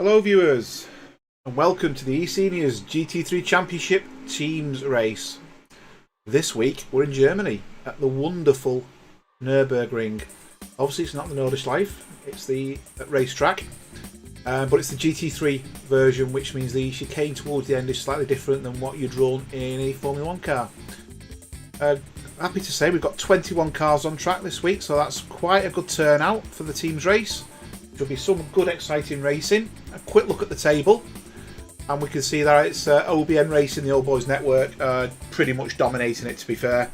Hello viewers, and welcome to the eSeniors GT3 Championship Teams race. This week we're in Germany at the wonderful Nurburgring. Obviously it's not the Nordschleife, it's the racetrack, but it's the GT3 version, which means the chicane towards the end is slightly different than what you'd run in a Formula 1 car. Happy to say we've got 21 cars on track this week, so that's quite a good turnout for the teams race. There'll be some good exciting racing. A quick look at the table and we can see that it's OBN Racing, the Old Boys Network, pretty much dominating it, to be fair.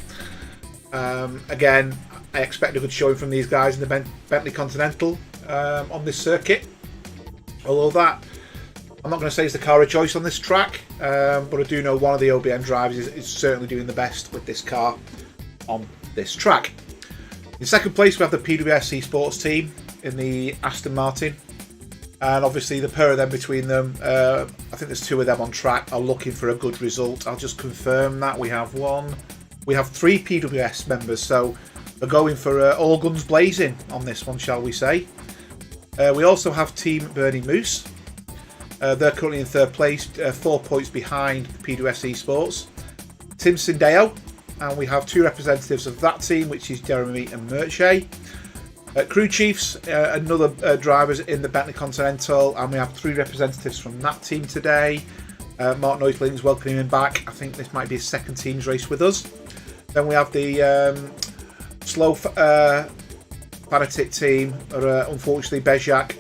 Again, I expect a good showing from these guys in the Bentley Continental on this circuit. Although that, I'm not going to say it's the car of choice on this track, but I do know one of the OBN drivers is certainly doing the best with this car on this track. In second place we have the PWS Esports team in the Aston Martin, and obviously the pair of them between them, I think there's two of them on track, are looking for a good result. I'll just confirm that we have three PWS members, so we're going for all guns blazing on this one, shall we say. We also have Team Burning Moose. They're currently in third place, 4 points behind PWS Esports. Tim Sindeo, and we have two representatives of that team, which is Jeremy and Merche. Crew Chiefs, another drivers in the Bentley Continental, and we have three representatives from that team today. Mark Neutling's welcoming him back. I think this might be his second team's race with us. Then we have the slow fanatic team. Unfortunately, Bezjak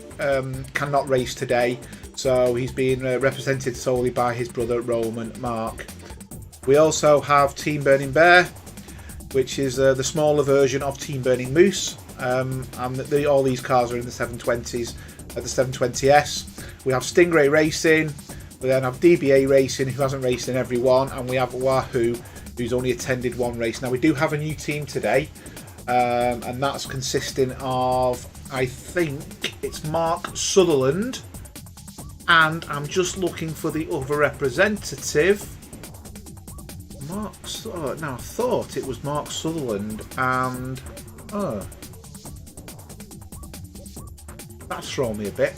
cannot race today, so he's being represented solely by his brother Roman Mark. We also have Team Burning Bear, which is the smaller version of Team Burning Moose. And all these cars are in the 720s, the 720S. We have Stingray Racing, we then have DBA Racing, who hasn't raced in every one, and we have Wahoo, who's only attended one race. Now we do have a new team today, and that's consisting of, I think it's Mark Sutherland, and I'm just looking for the other representative. Now I thought it was Mark Sutherland, and that's thrown me a bit.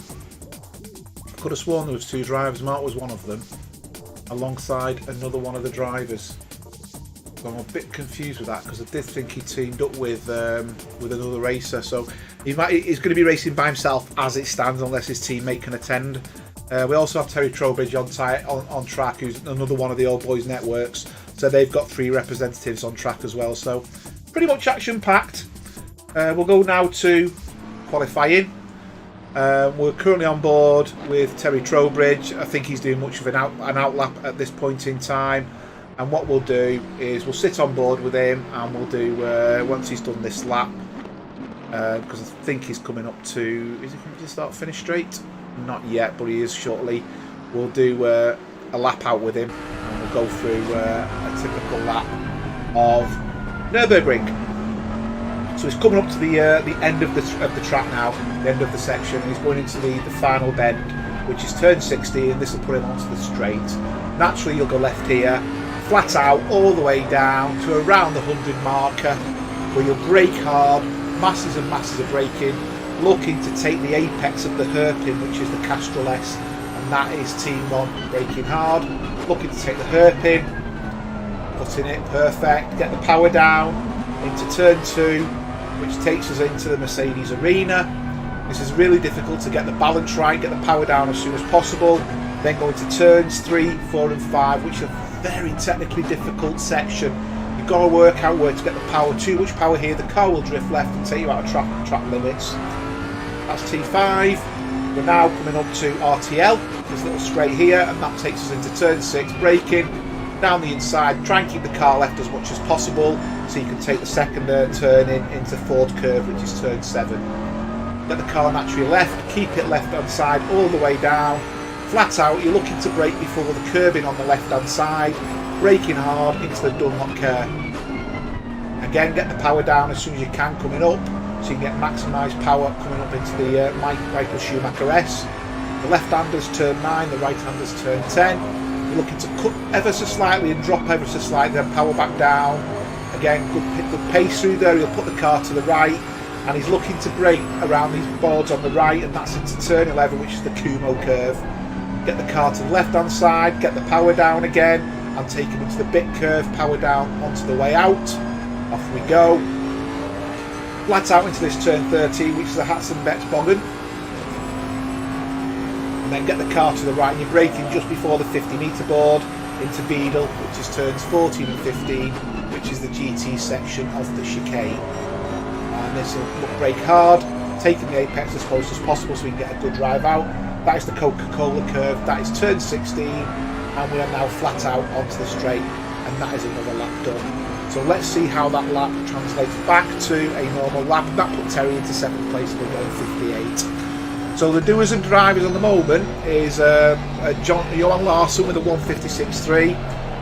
I could have sworn there was two drivers. Mark was one of them, alongside another one of the drivers. So I'm a bit confused with that, because I did think he teamed up with another racer. So he's going to be racing by himself as it stands, unless his teammate can attend. We also have Terry Trowbridge on track, who's another one of the Old Boys Networks. So they've got three representatives on track as well. So pretty much action packed. We'll go now to qualifying. We're currently on board with Terry Trowbridge. I think he's doing much of an outlap at this point in time, and what we'll do is we'll sit on board with him, and we'll do once he's done this lap, because I think he's coming up to, is he coming to start finish straight? Not yet, but he is shortly. We'll do a lap out with him, and we'll go through a typical lap of Nurburgring. So he's coming up to the end of the track now, the end of the section. He's going into the final bend, which is turn 60, and this will put him onto the straight. Naturally, you'll go left here, flat out, all the way down to around the 100 marker, where you'll brake hard, masses and masses of braking, looking to take the apex of the hairpin, which is the Castrol S, and that is Team 1 braking hard, looking to take the hairpin, putting it perfect, get the power down into turn 2, which takes us into the Mercedes arena. This is really difficult to get the balance right, get the power down as soon as possible. Then go into turns 3, 4 and 5, which are very technically difficult section. You've got to work out where to get the power. Too much power here, the car will drift left and take you out of track limits. That's T5. We're now coming up to RTL, this little straight here, and that takes us into turn 6, braking down the inside, try and keep the car left as much as possible so you can take the second turn into Ford curve, which is turn 7. Get the car naturally left, keep it left hand side all the way down, flat out. You're looking to brake before the curbing on the left hand side, braking hard into the Dunlop curve. Again, get the power down as soon as you can coming up, so you can get maximised power coming up into the Michael Schumacher S. The left handers turn 9, the right handers turn 10. You're looking to cut ever so slightly and drop ever so slightly, then power back down. Again, good pace through there. You'll put the car to the right, and he's looking to brake around these boards on the right, and that's into turn 11, which is the Kumo curve. Get the car to the left hand side, get the power down again, and take him into the bit curve, power down onto the way out. Off we go. Flat out into this turn 13, which is the Hatson Betts Boggin. And then get the car to the right, and you're braking just before the 50-metre board into Beadle, which is turns 14 and 15, which is the GT section of the chicane. And this will brake hard, taking the apex as close as possible so we can get a good drive out. That is the Coca-Cola curve, that is turn 16, and we are now flat out onto the straight, and that is another lap done. So let's see how that lap translates back to a normal lap. That put Terry into 7th place with 1:58. So the doers and drivers on the moment is Johan Larsson with a 1:56.3,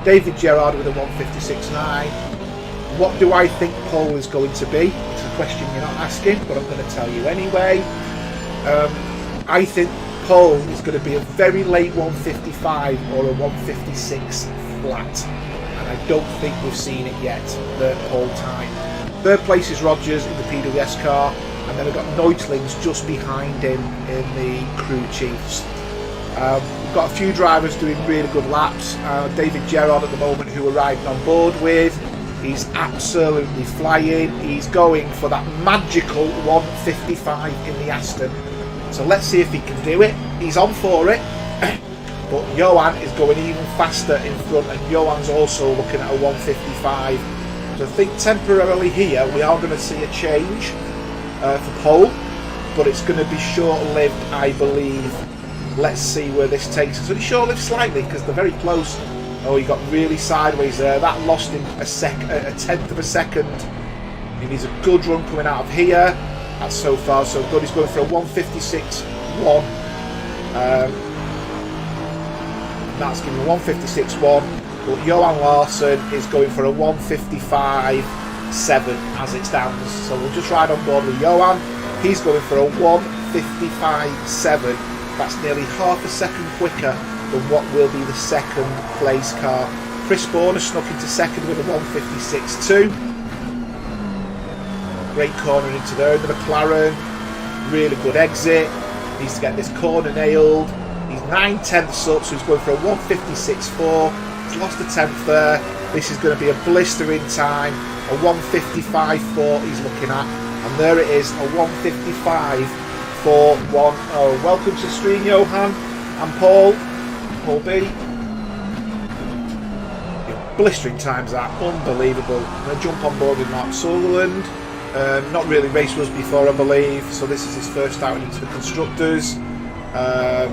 David Gerrard with a 1:56.9. What do I think Paul is going to be? It's a question you're not asking, but I'm going to tell you anyway. I think Paul is going to be a very late 1:55 or a 1:56 flat. And I don't think we've seen it yet, the Paul time. Third place is Rogers in the PWS car, and then we've got Neutlings just behind him in the crew chiefs. We've got a few drivers doing really good laps. David Gerrard at the moment, who we're riding on board with, he's absolutely flying. He's going for that magical 1:55 in the Aston. So let's see if he can do it. He's on for it. But Johan is going even faster in front, and Johan's also looking at a 1:55. So I think temporarily here we are going to see a change for Pole, but it's going to be short-lived, I believe. Let's see where this takes us. So it's short-lived slightly because they're very close. Oh, he got really sideways there. That lost him a tenth of a second. He needs a good run coming out of here. That's so far so good. He's going for a 1:56.1. That's giving a 1:56.1. But Johan Larsson is going for a 1:55.7 as it stands. So we'll just ride on board with Johan. He's going for a 1:55.7. That's nearly half a second quicker than what will be the second place car. Chris Bourne has snuck into second with a 1:56.2. Great corner into there in the McLaren. Really good exit. Needs to get this corner nailed. He's 9/10ths up, so he's going for a 1:56.4. He's lost a tenth there. This is going to be a blistering time. A 1:55.4 he's looking at. And there it is, a 1:55.410. Welcome to the stream, Johan and Paul. Paul B. Blistering times that, unbelievable. I'm going to jump on board with Mark Sutherland. Not really raced with us before, I believe, so this is his first outing into the Constructors.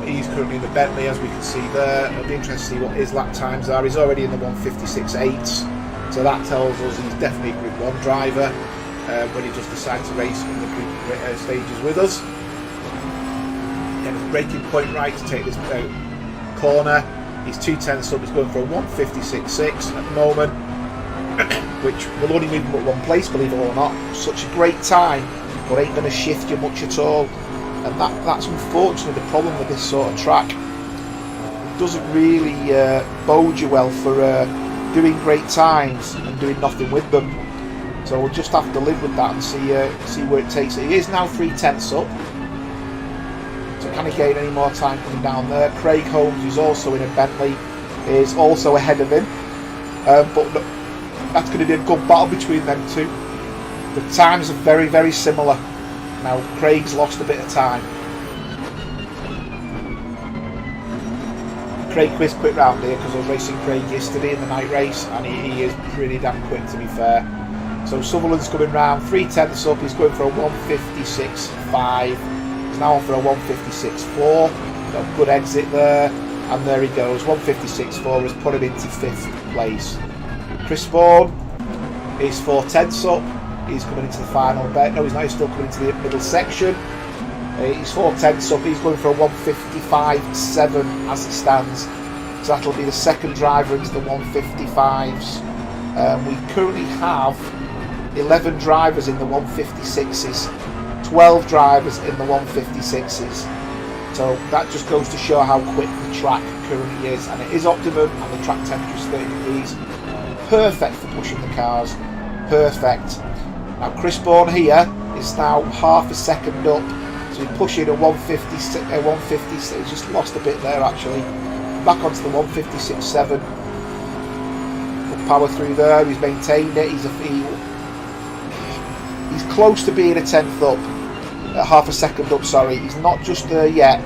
He's currently in the Bentley, as we can see there. It'll be interesting to see what his lap times are. He's already in the 1:56.8, so that tells us he's definitely a Group 1 driver when he does decide to race in the group stages with us. Again, his braking point right to take this corner. He's 2/10ths up, he's going for a 1:56.6 at the moment, which will only move him at one place, believe it or not. Such a great time, but ain't going to shift you much at all. And that's unfortunately the problem with this sort of track. It doesn't really bode you well for doing great times and doing nothing with them. So we'll just have to live with that and see where it takes it. He is now 3/10ths up. So can he gain any more time coming down there? Craig Holmes, who's also in a Bentley, is also ahead of him. But look, that's going to be a good battle between them two. The times are very, very similar. Now Craig's lost a bit of time. Craig Quiz quick round here because I was racing Craig yesterday in the night race, and he is pretty damn quick, to be fair. So Sutherland's coming round, 3/10ths up, he's going for a 1:56.5. He's now on for a 1:56.4. Got a good exit there, and there he goes. 1:56.4 has put him into 5th place. Chris Vaughan is 4/10ths up. He's coming into the final bit. No, he's not. He's still coming into the middle section. He's 4/10ths up. He's going for a 1:55.7 as it stands. So that'll be the second driver into the 1:55s. We currently have 11 drivers in the 1:56s, 12 drivers in the 1:56s. So that just goes to show how quick the track currently is. And it is optimum, and the track temperature is 30 degrees. Perfect for pushing the cars. Perfect. Now Chris Bourne here is He's now half a second up. So he's pushing a 156. He's just lost a bit there actually. Back onto the 156.7. Good power through there. He's maintained it. He's close to being a 10th up. Half a second up, sorry. He's not just there yet.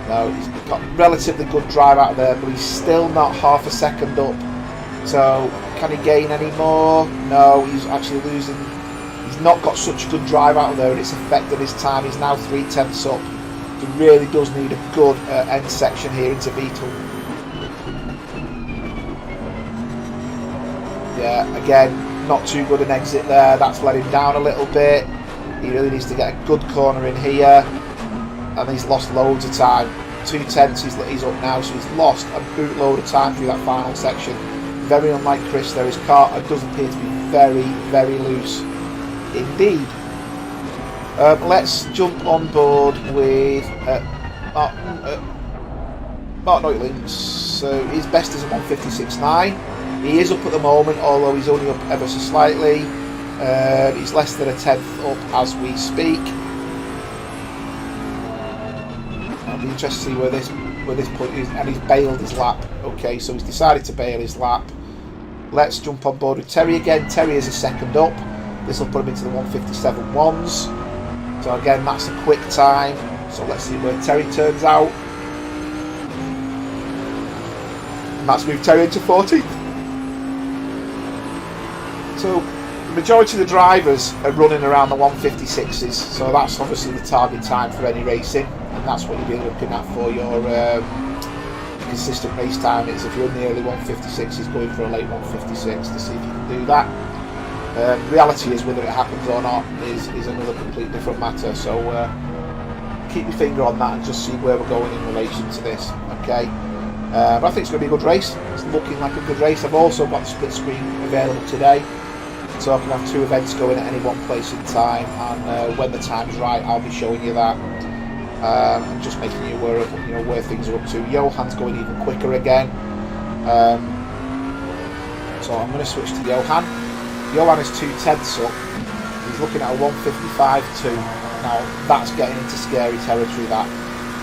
No, he's got relatively good drive out of there, but he's still not half a second up. So, can he gain any more? No, he's actually losing. He's not got such a good drive out of there, and it's affected his time. He's now 3/10 up. He really does need a good end section here into Beetle. Yeah, again, not too good an exit there. That's let him down a little bit. He really needs to get a good corner in here. And he's lost loads of time. 2/10 he's up now, so he's lost a bootload of time through that final section. Very unlike Chris there. His car does appear to be very, very loose indeed. Let's jump on board with Mark Neutling. So his best is a 156.9. He is up at the moment, although he's only up ever so slightly. He's less than a 10th up as we speak. I'll be interested to see where this point is, and he's bailed his lap. Okay, so he's decided to bail his lap. Let's jump on board with Terry again. Terry is a second up. This will put him into the 157.1s. So again, that's a quick time. So let's see where Terry turns out. And that's moved Terry into 14th. So the majority of the drivers are running around the 156s. So that's obviously the target time for any racing. And that's what you'll be looking at for your consistent race time. Is if you're in the early 156s, going for a late 156 to see if you can do that. Reality is, whether it happens or not is another complete different matter. So keep your finger on that and just see where we're going in relation to this. Okay, but I think it's going to be a good race. It's looking like a good race. I've also got the split screen available today, so I can have 2 events going at any one place in time. And when the time's right, I'll be showing you that. And just making you aware of where things are up to. Johan's going even quicker again. So I'm going to switch to Johan. Johan is 2/10 up. He's looking at a 155.2. Now that's getting into scary territory. That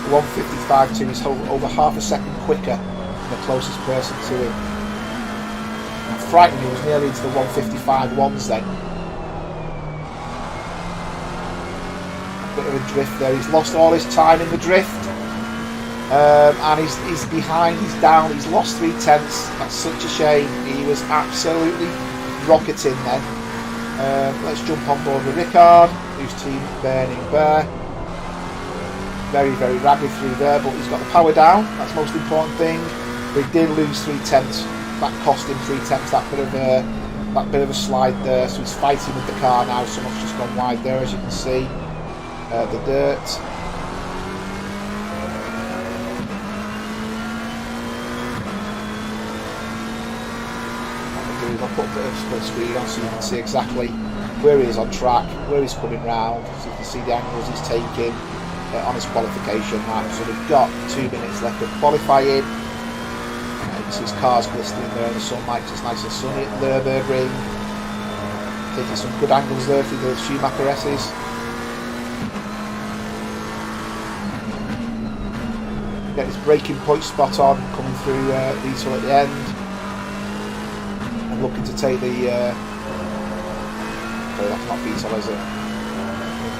155.2 is over half a second quicker than the closest person to him. And frightening, he was nearly into the 155.1s then. Bit of a drift there. He's lost all his time in the drift, and he's behind. He's down. He's lost 3/10. That's such a shame. He was absolutely rocketing then. Let's jump on board with Rickard, who's team Burning Bear. Very, very ragged through there, but he's got the power down. That's the most important thing. But he did lose 3/10. That cost him 3/10. That bit of a slide there. So he's fighting with the car now. Someone's just gone wide there, as you can see. The dirt. I'll put the split screen on so you can see exactly where he is on track, where he's coming round, so you can see the angles he's taking on his qualification lap. So we've got 2 minutes left of qualifying. You can see his car's glistening there in the sunlight. It's nice and sunny at Nurburgring. Taking some good angles there through the Schumacher S's. Get his braking point spot on, coming through Beetle at the end. Looking to take the sorry, that's not Beetle, is it?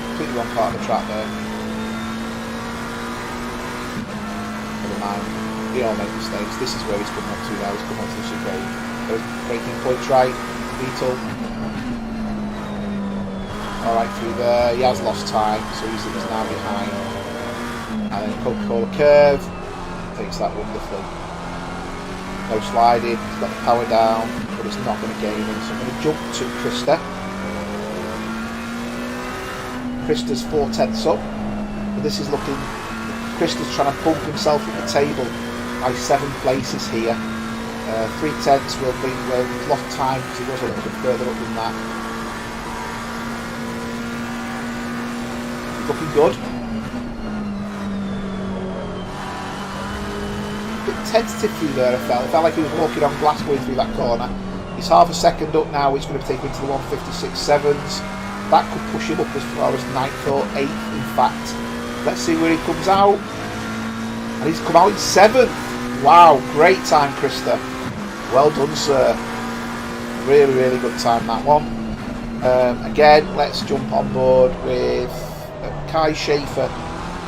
Completely wrong part of the track there. Never mind, we all make mistakes. This is where he's coming up to now. He's coming up to the chicane. Those braking points right, Beetle. Alright, through there. He has lost time, so he's now behind. And then Coca-Cola curve, takes that wonderfully. No sliding, he's got the power down, but it's not going to gain him. So I'm going to jump to Krista. Krista's 4/10 up, but this is looking. Krista's trying to pump himself at the table by 7 places here. 3/10 will bring where he's lost time because he was a little bit further up than that. He's looking good. Tentative through there. I felt like he was walking on glass going through that corner. He's half a second up now, which is going to take him to the 156.7s. That could push him up as far as 9th or 8th, in fact. Let's see where he comes out. And he's come out in 7th. Wow, great time, Krista. Well done, sir. Really, really good time, that one. Again, let's jump on board with Kai Schaefer.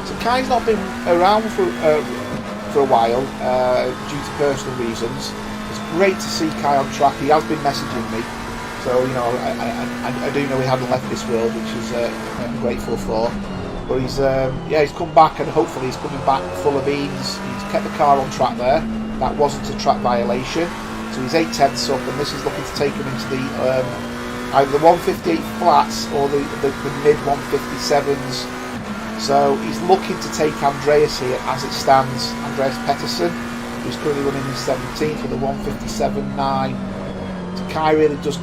So Kai's not been around for a while due to personal reasons. It's great to see Kai on track. He has been messaging me, so you know I do know he hadn't left this world, which is I'm grateful for. But he's he's come back, and hopefully he's coming back full of beans. He's kept the car on track there. That wasn't a track violation. So he's 8/10 up, and this is looking to take him into the either the 158 flats or the mid 157s. So he's looking to take Andreas here as it stands. Andreas Pettersson, who's currently running in 17th with a 157.9. So Kai really just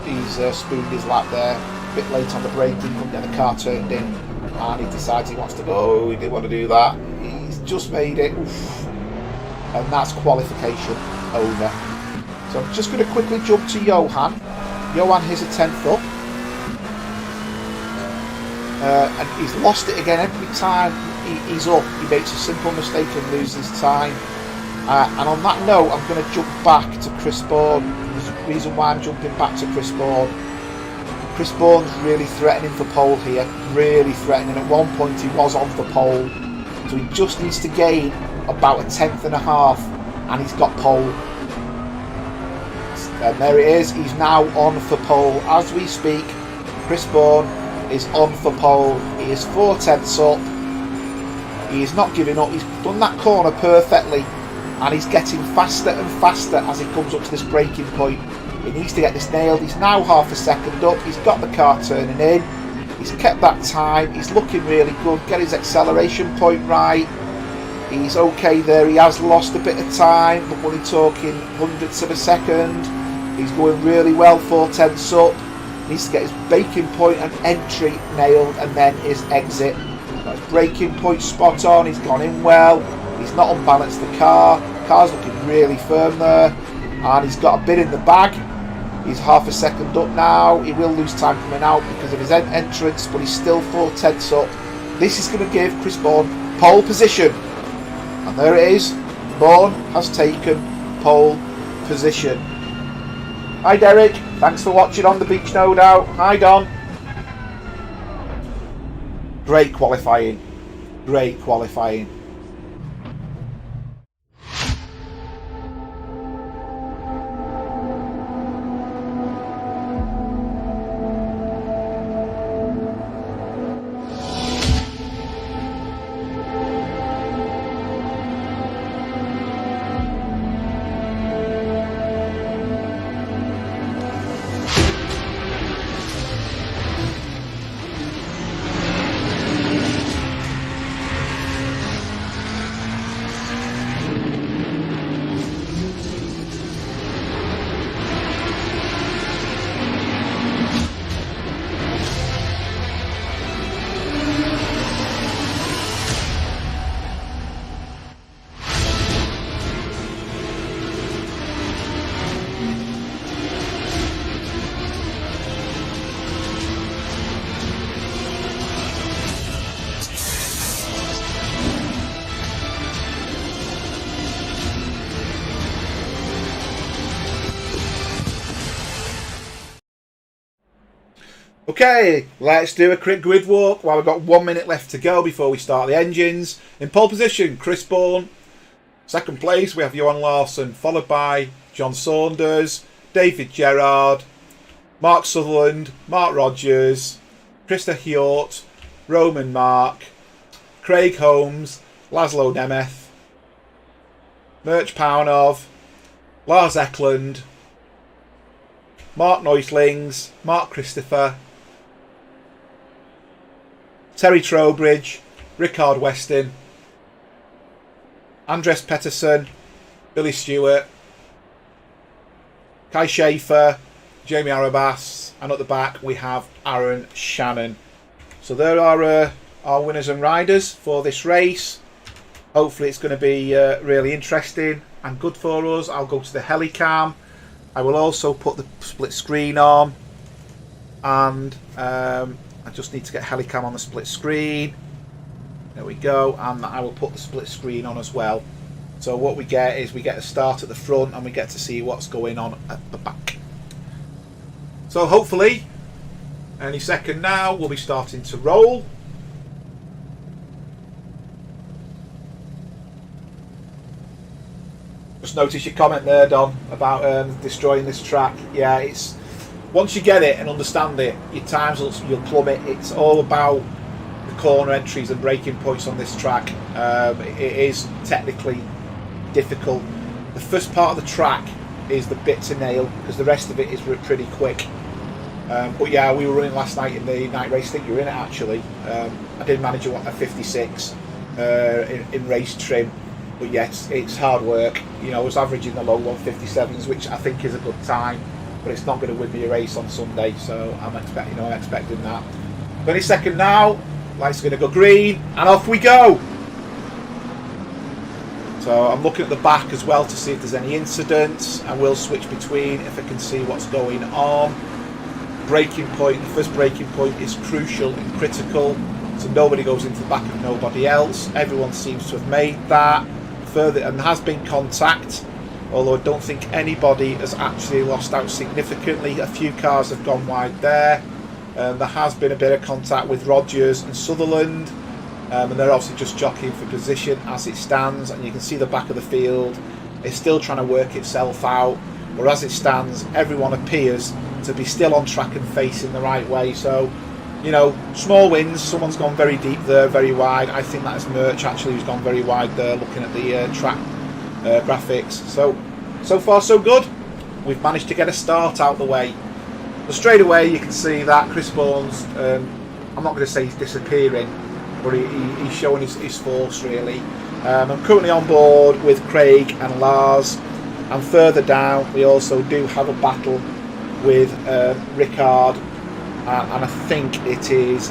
he's spooned his lap there. A bit late on the braking, couldn't get the car turned in, and he decides he wants to go. He didn't want to do that. He's just made it. Oof. And that's qualification over. So I'm just going to quickly jump to Johan. Johan is a 10th up. And he's lost it again every time he's up. He makes a simple mistake and loses time. And on that note, I'm going to jump back to Chris Bourne. There's a reason why I'm jumping back to Chris Bourne. Chris Bourne's really threatening for pole here. Really threatening. At one point he was on for pole. So he just needs to gain about a 10th and a half. And he's got pole. And there it is. He's now on for pole. As we speak, Chris Bourne is on for pole. He is 4/10 up. He is not giving up. He's done that corner perfectly, and he's getting faster and faster as he comes up to this braking point. He needs to get this nailed. He's now half a second up. He's got the car turning in. He's kept that time. He's looking really good. Get his acceleration point right. He's okay there. He has lost a bit of time, but we're only talking hundredths of a second. He's going really well, 4/10 up. Needs to get his braking point and entry nailed, and then his exit. Got his braking point spot on. He's gone in well. He's not unbalanced the car. Car's looking really firm there, and he's got a bit in the bag. He's half a second up now. He will lose time coming out because of his entrance, but he's still 4/10 up. This is going to give Chris Bourne pole position, and there it is. Bourne has taken pole position. Hi Derek, thanks for watching on the beach, no doubt. Hi Don. Great qualifying. Great qualifying. Okay, let's do a quick grid walk while we've got 1 minute left to go before we start the engines. In pole position, Chris Bourne. Second place, we have Johan Larsson, followed by John Saunders, David Gerrard, Mark Sutherland, Mark Rogers, Krista Hjort, Roman Mark, Craig Holmes, Laszlo Nemeth, Mirch Paunov, Lars Eklund, Mark Neuslings, Mark Christopher, Terry Trowbridge, Rickard Weston, Andres Pettersson, Billy Stewart, Kai Schaefer, Jamie Arabas, and at the back we have Aaron Shannon. So there are our winners and riders for this race. Hopefully it's going to be really interesting and good for us. I'll go to the helicam I will also put the split screen on, and I just need to get Helicam on the split screen. There we go, and I will put the split screen on as well. So what we get is we get a start at the front and we get to see what's going on at the back. So hopefully any second now we'll be starting to roll. Just notice your comment there, Don, about destroying this track. Yeah, it's once you get it and understand it, your times you'll plummet. It's all about the corner entries and braking points on this track. It is technically difficult. The first part of the track is the bit to nail because the rest of it is pretty quick. But yeah, we were running last night in the night race. I think you were in it actually. I did manage a 56 in race trim. But yes, it's hard work. You know, I was averaging the low 157s, which I think is a good time. But it's not going to win me a race on Sunday, so I'm expecting that. But any second now, lights are going to go green, and off we go. So I'm looking at the back as well to see if there's any incidents, and we'll switch between if I can see what's going on. Braking point, the first braking point is crucial and critical, so nobody goes into the back of nobody else. Everyone seems to have made that. Further, and there has been contact, although I don't think anybody has actually lost out significantly. A few cars have gone wide there. There has been a bit of contact with Rogers and Sutherland, and they're obviously just jockeying for position as it stands, and you can see the back of the field is still trying to work itself out, but as it stands everyone appears to be still on track and facing the right way. So, you know, small wins. Someone's gone very deep there, very wide. I think that is Merch actually who's gone very wide there, looking at the track graphics. So far so good. We've managed to get a start out the way. But straight away you can see that Chris Bourne's, I'm not going to say he's disappearing, but he's showing his force really. I'm currently on board with Craig and Lars, and further down we also do have a battle with Rickard. And I think it's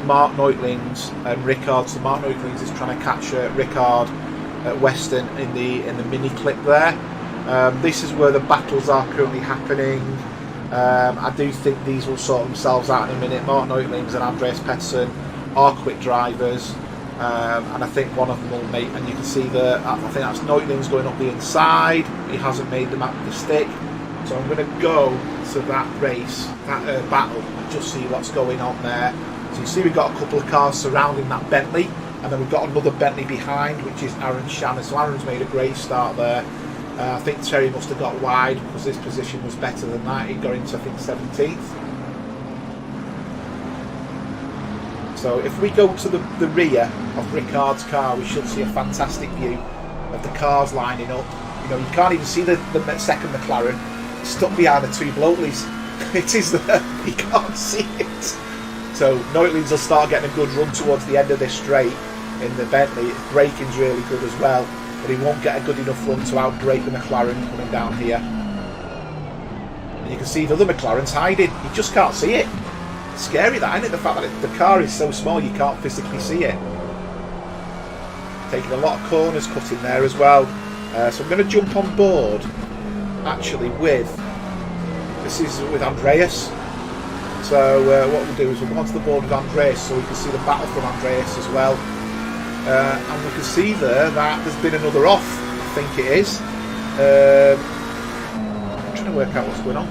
Mark Neutlings and Rickard. So Mark Neutlings is trying to catch Rickard at Western in the mini clip there. This is where the battles are currently happening. I do think these will sort themselves out in a minute. Mark Neutlings and Andreas Pettersson are quick drivers, and I think one of them will make. And you can see I think that's Neutlings going up the inside. He hasn't made the map with the stick. So I'm going to go to that race, that battle, and just see what's going on there. So you see we've got a couple of cars surrounding that Bentley, and then we've got another Bentley behind, which is Aaron Shannon. So Aaron's made a great start there. I think Terry must have got wide because this position was better than that. He got into, I think, 17th. So if we go to the rear of Rickard's car, we should see a fantastic view of the cars lining up. You know, you can't even see the second McLaren stuck behind the two Bloatleys. It is there, you can't see it. So Neutlings will start getting a good run towards the end of this straight in the Bentley. Braking's really good as well, but he won't get a good enough run to outbrake the McLaren coming down here. And you can see the other McLaren's hiding, you just can't see it. It's scary that, isn't it? The fact that the car is so small you can't physically see it. Taking a lot of corners cutting there as well. So I'm going to jump on board actually with Andreas. So what we'll do is we'll go onto the board with Andreas so we can see the battle from Andreas as well. And we can see there that there's been another off, I think it is. I'm trying to work out what's going on.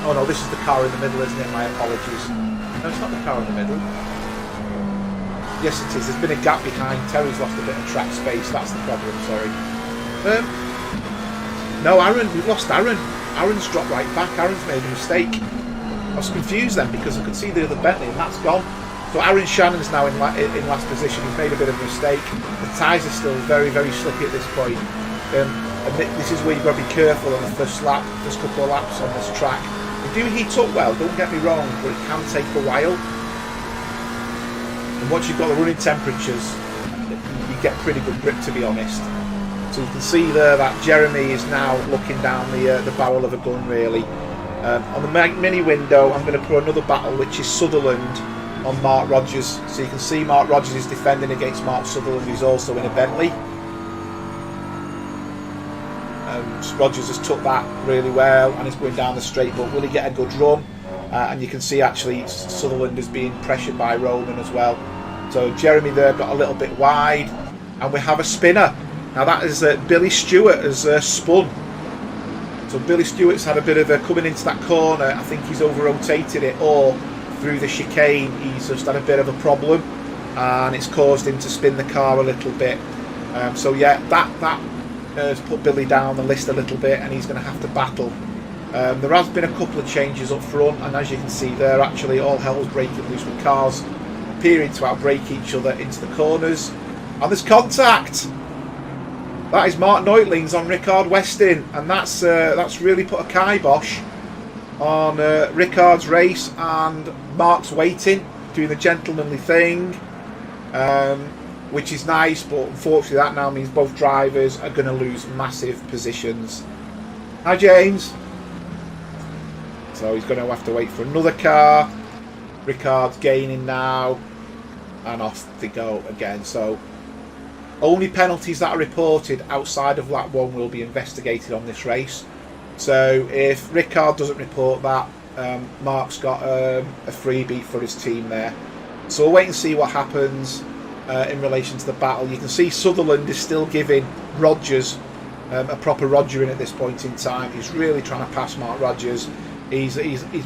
Oh no, this is the car in the middle, isn't it? My apologies. No, it's not the car in the middle. Yes it is, there's been a gap behind. Terry's lost a bit of track space, that's the problem, sorry. No, Aaron, we've lost Aaron. Aaron's dropped right back, Aaron's made a mistake. I was confused then because I could see the other Bentley and that's gone. So Aaron Shannon's now in last position, he's made a bit of a mistake. The tyres are still very, very slick at this point. And this is where you've got to be careful on the first couple of laps on this track. They do heat up well, don't get me wrong, but it can take a while. And once you've got the running temperatures, you get pretty good grip, to be honest. So you can see there that Jeremy is now looking down the barrel of a gun really. On the mini window I'm going to put another battle which is Sutherland on Mark Rogers. So you can see Mark Rogers is defending against Mark Sutherland, who's also in a Bentley. Rogers has took that really well and is going down the straight, but will he get a good run? And you can see actually Sutherland is being pressured by Roman as well. So Jeremy there got a little bit wide, and we have a spinner. Now that is Billy Stewart has spun. So Billy Stewart's had a bit of a coming into that corner. I think he's over-rotated it, or through the chicane he's just had a bit of a problem, and it's caused him to spin the car a little bit. So yeah, that has put Billy down the list a little bit, and he's going to have to battle. There has been a couple of changes up front, and as you can see there, actually all hell's breaking loose with cars appearing to outbrake each other into the corners. And there's contact. That is Mark Neutlings on Rickard Westin, and that's really put a kibosh on Rickard's race, and Mark's waiting, doing the gentlemanly thing, which is nice, but unfortunately that now means both drivers are going to lose massive positions. Hi James. So he's going to have to wait for another car. Rickard's gaining now, and off they go again. So only penalties that are reported outside of lap 1 will be investigated on this race. So if Rickard doesn't report that, Mark's got a freebie for his team there. So we'll wait and see what happens in relation to the battle. You can see Sutherland is still giving Rogers a proper Rogering at this point in time. He's really trying to pass Mark Rogers. He's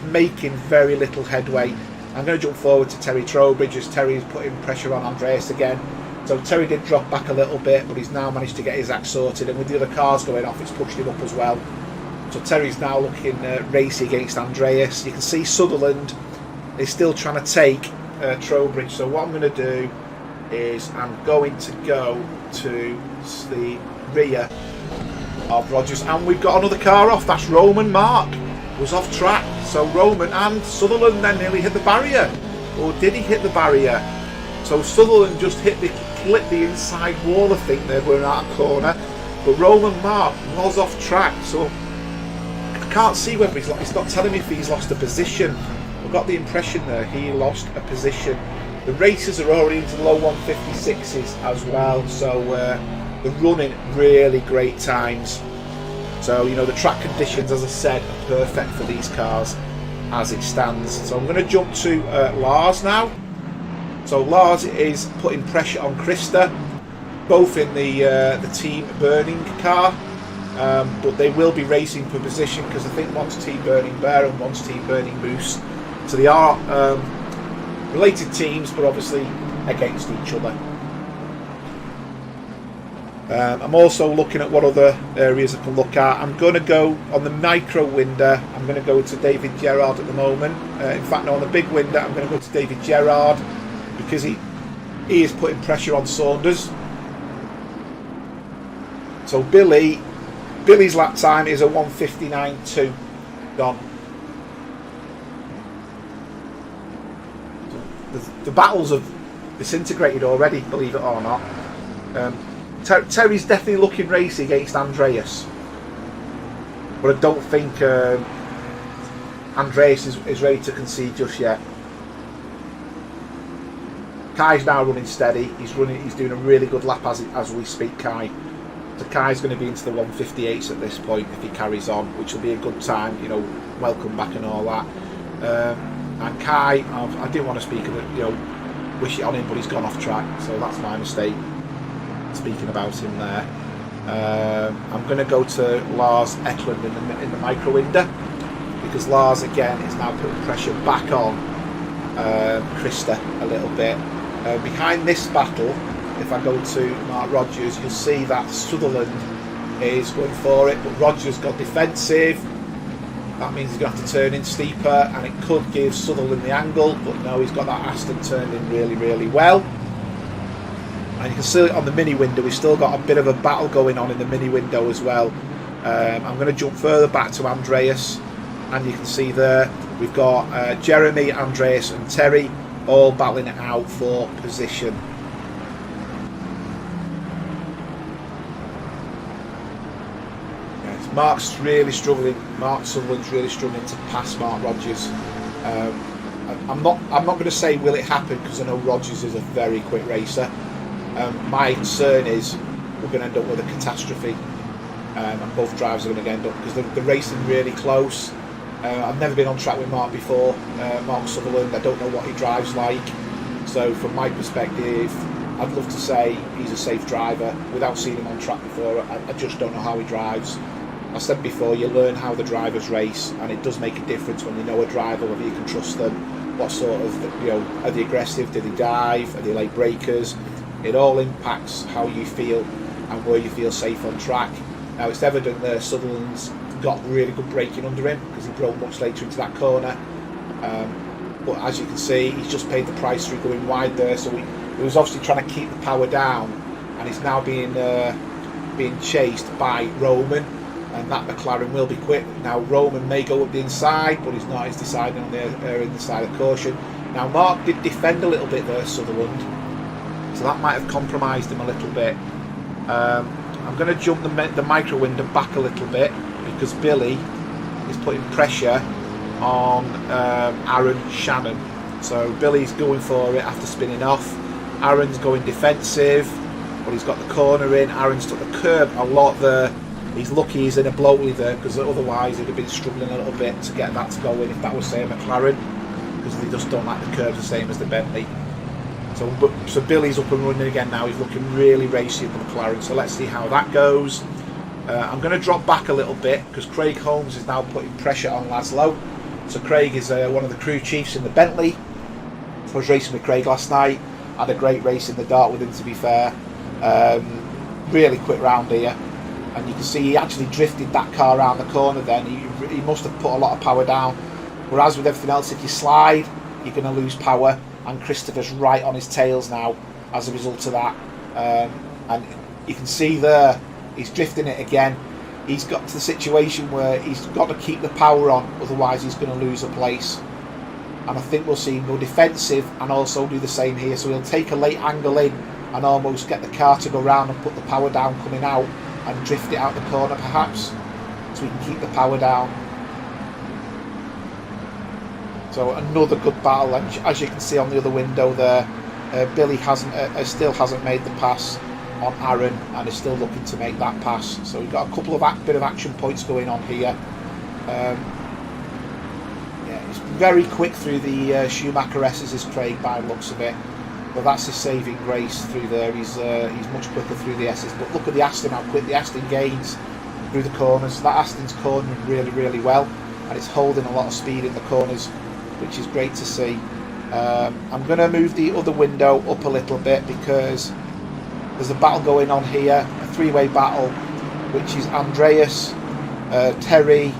making very little headway. I'm going to jump forward to Terry Trowbridge as Terry is putting pressure on Andreas again. So Terry did drop back a little bit, but he's now managed to get his act sorted, and with the other cars going off, it's pushed him up as well. So Terry's now looking racy against Andreas. You can see Sutherland is still trying to take Trowbridge. So what I'm going to do is I'm going to go to the rear of Rogers, and we've got another car off. That's Roman. Mark was off track. So Roman and Sutherland then nearly hit the barrier, or did he hit the barrier? So Sutherland just clipped the inside wall, I think, they're going out of corner, but Roman Mark was off track. So I can't see whether he's lost. It's not telling me if he's lost a position. I've got the impression there he lost a position. The racers are already into the low 156s as well, so they're running really great times. So, you know, the track conditions, as I said, are perfect for these cars as it stands. So I'm going to jump to Lars now. So Lars is putting pressure on Krista, both in the Team Burning car, but they will be racing for position, because I think one's Team Burning Bear and one's Team Burning Moose. So they are related teams, but obviously against each other. I'm also looking at what other areas I can look at. I'm going to go on the micro window. I'm going to go to David Gerrard at the moment. In fact, no, on the big window, I'm going to go to David Gerrard, because he is putting pressure on Saunders. So Billy's lap time is a 1:59.2 gone. The battles have disintegrated already, believe it or not. Terry's definitely looking racy against Andreas, but I don't think Andreas is ready to concede just yet. Kai's now running steady. He's doing a really good lap as we speak, Kai. So Kai's going to be into the 158s at this point if he carries on, which will be a good time. You know, welcome back and all that. And Kai, I didn't want to speak of it, you know, wish it on him, but he's gone off track, so that's my mistake. Speaking about him there, I'm going to go to Lars Eklund in the micro window, because Lars again is now putting pressure back on Krista a little bit. Behind this battle, if I go to Mark Rogers, you'll see that Sutherland is going for it, but Rogers got defensive. That means he's going to have to turn in steeper, and it could give Sutherland the angle, but no, he's got that Aston turned in really, really well. And you can see on the mini window, we've still got a bit of a battle going on in the mini window as well. I'm going to jump further back to Andreas, and you can see there we've got Jeremy, Andreas and Terry all battling it out for position. Yes, Mark's really struggling. Mark Sutherland's really struggling to pass Mark Rogers. I'm not going to say will it happen, because I know Rogers is a very quick racer. My concern is we're going to end up with a catastrophe. and both drivers are going to end up, because they're racing really close. I've never been on track with Mark before, Mark Sutherland. I don't know what he drives like, so from my perspective, I'd love to say he's a safe driver. Without seeing him on track before, I just don't know how he drives. I said before, you learn how the drivers race, and it does make a difference when you know a driver, whether you can trust them, what sort of, are they aggressive, do they dive, are they late breakers. It all impacts how you feel and where you feel safe on track. Now it's evident that Sutherland's got really good braking under him, because he broke much later into that corner, but as you can see, he's just paid the price through going wide there, so he was obviously trying to keep the power down, and he's now being chased by Roman, and that McLaren will be quick. Now Roman may go up the inside, but he's not. He's deciding on the inside of caution. Now Mark did defend a little bit there, Sutherland, so that might have compromised him a little bit. I'm going to jump the micro window back a little bit, because Billy is putting pressure on Aaron Shannon. So Billy's going for it after spinning off. Aaron's going defensive, but he's got the corner in. Aaron's took the curb a lot there. He's lucky he's in a bloatley there, because otherwise he'd have been struggling a little bit to get that to go in if that was, say, a McLaren, because they just don't like the curves the same as the Bentley. So Billy's up and running again now. He's looking really racy with the McLaren, so let's see how that goes. I'm going to drop back a little bit, because Craig Holmes is now putting pressure on Laszlo. So Craig is one of the crew chiefs in the Bentley. I was racing with Craig last night. Had a great race in the dark with him, to be fair. Really quick round here, and you can see he actually drifted that car around the corner then. He must have put a lot of power down, whereas with everything else, if you slide, you're going to lose power, and Christopher's right on his tails now as a result of that. And you can see there, he's drifting it again. He's got to the situation where he's got to keep the power on, otherwise he's going to lose a place. And I think we'll see him go defensive and also do the same here. So he'll take a late angle in and almost get the car to go round and put the power down coming out, and drift it out the corner perhaps, so he can keep the power down. So another good battle, and as you can see on the other window there, Billy still hasn't made the pass on Aaron, and is still looking to make that pass. So we've got a couple of bit of action points going on here. He's very quick through the Schumacher S's, is Craig, by the looks of it. But that's his saving grace through there. He's much quicker through the S's. But look at the Aston, how quick the Aston gains through the corners. That Aston's cornering really, really well, and it's holding a lot of speed in the corners, which is great to see. I'm going to move the other window up a little bit, because there's a battle going on here, a three-way battle, which is Andreas, Terry,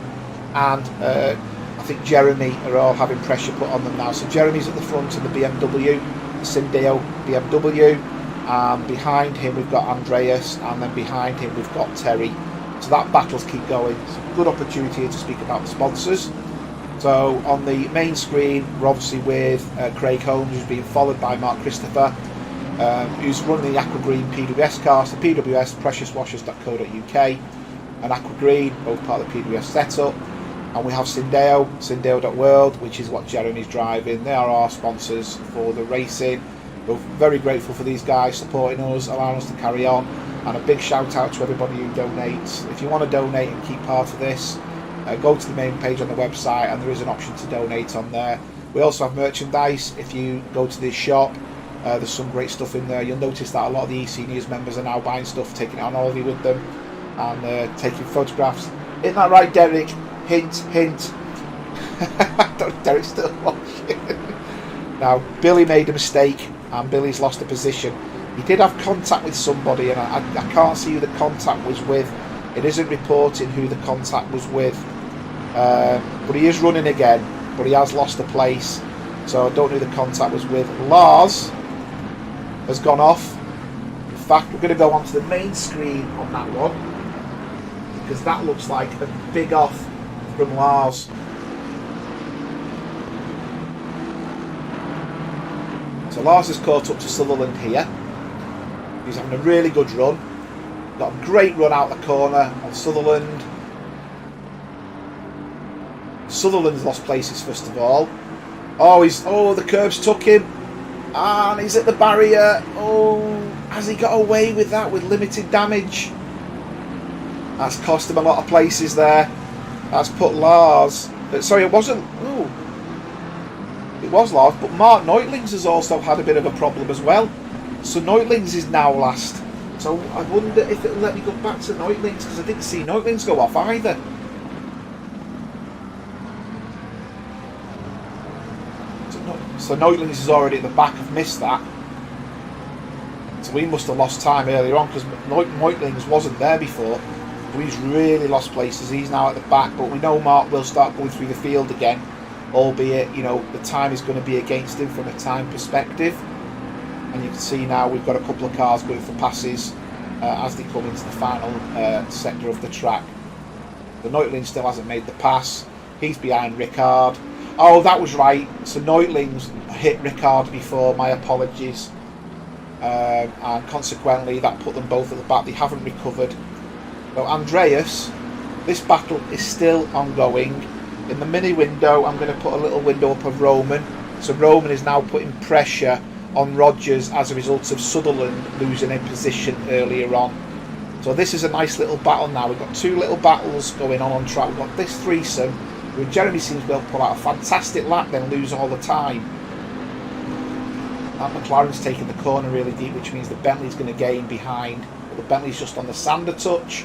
and I think Jeremy are all having pressure put on them now. So Jeremy's at the front in the BMW, Syndeo BMW, and behind him we've got Andreas, and then behind him we've got Terry. So that battles keep going. It's a good opportunity to speak about the sponsors. So on the main screen, we're obviously with Craig Holmes, who's being followed by Mark Christopher, who's running the Aqua Green PWS cars, the PWS preciouswashers.co.uk and Aqua Green, both part of the PWS setup. And we have Syndeo.world, which is what Jeremy's driving. They are our sponsors for the racing. We're very grateful for these guys supporting us, allowing us to carry on. And a big shout out to everybody who donates. If you want to donate and keep part of this, go to the main page on the website, and there is an option to donate on there. We also have merchandise. If you go to the shop, there's some great stuff in there. You'll notice that a lot of the eSeniors members are now buying stuff, taking it on holiday with them, and taking photographs. Isn't that right, Derek? Hint, hint. I don't know, Derek's still watching. Now, Billy made a mistake, and Billy's lost a position. He did have contact with somebody, and I can't see who the contact was with. It isn't reporting who the contact was with. But he is running again, but he has lost a place. So I don't know who the contact was with. Lars has gone off. In fact, we're going to go onto the main screen on that one, because that looks like a big off from Lars. So Lars has caught up to Sutherland here. He's having a really good run. Got a great run out the corner on Sutherland. Sutherland's lost places first of all. Oh, the curbs took him, and he's at the barrier. Oh, has he got away with that with limited damage? That's cost him a lot of places there. That's put Lars... sorry, it wasn't... Ooh. It was Lars, but Mark Neutlings has also had a bit of a problem as well. So Neutlings is now last. So I wonder if it'll let me go back to Neutlings, because I didn't see Neutlings go off either. So Neutlings is already at the back. I've missed that. So we must have lost time earlier on, because Neutlings wasn't there before. So he's really lost places. He's now at the back, but we know Mark will start going through the field again, albeit, you know, the time is going to be against him from a time perspective. And you can see now we've got a couple of cars going for passes as they come into the final sector of the track. The Neutlings still hasn't made the pass. He's behind Rickard. Oh, that was right. So Neutlings hit Rickard before. My apologies. And consequently, that put them both at the back. They haven't recovered. So Andreas, this battle is still ongoing. In the mini window, I'm going to put a little window up of Roman. So Roman is now putting pressure on Rogers as a result of Sutherland losing a position earlier on. So this is a nice little battle now. We've got two little battles going on track. We've got this threesome, where Jeremy seems to be able to pull out a fantastic lap, then lose all the time. And McLaren's taking the corner really deep, which means that Bentley's going to gain behind. But the Bentley's just on the sand a touch.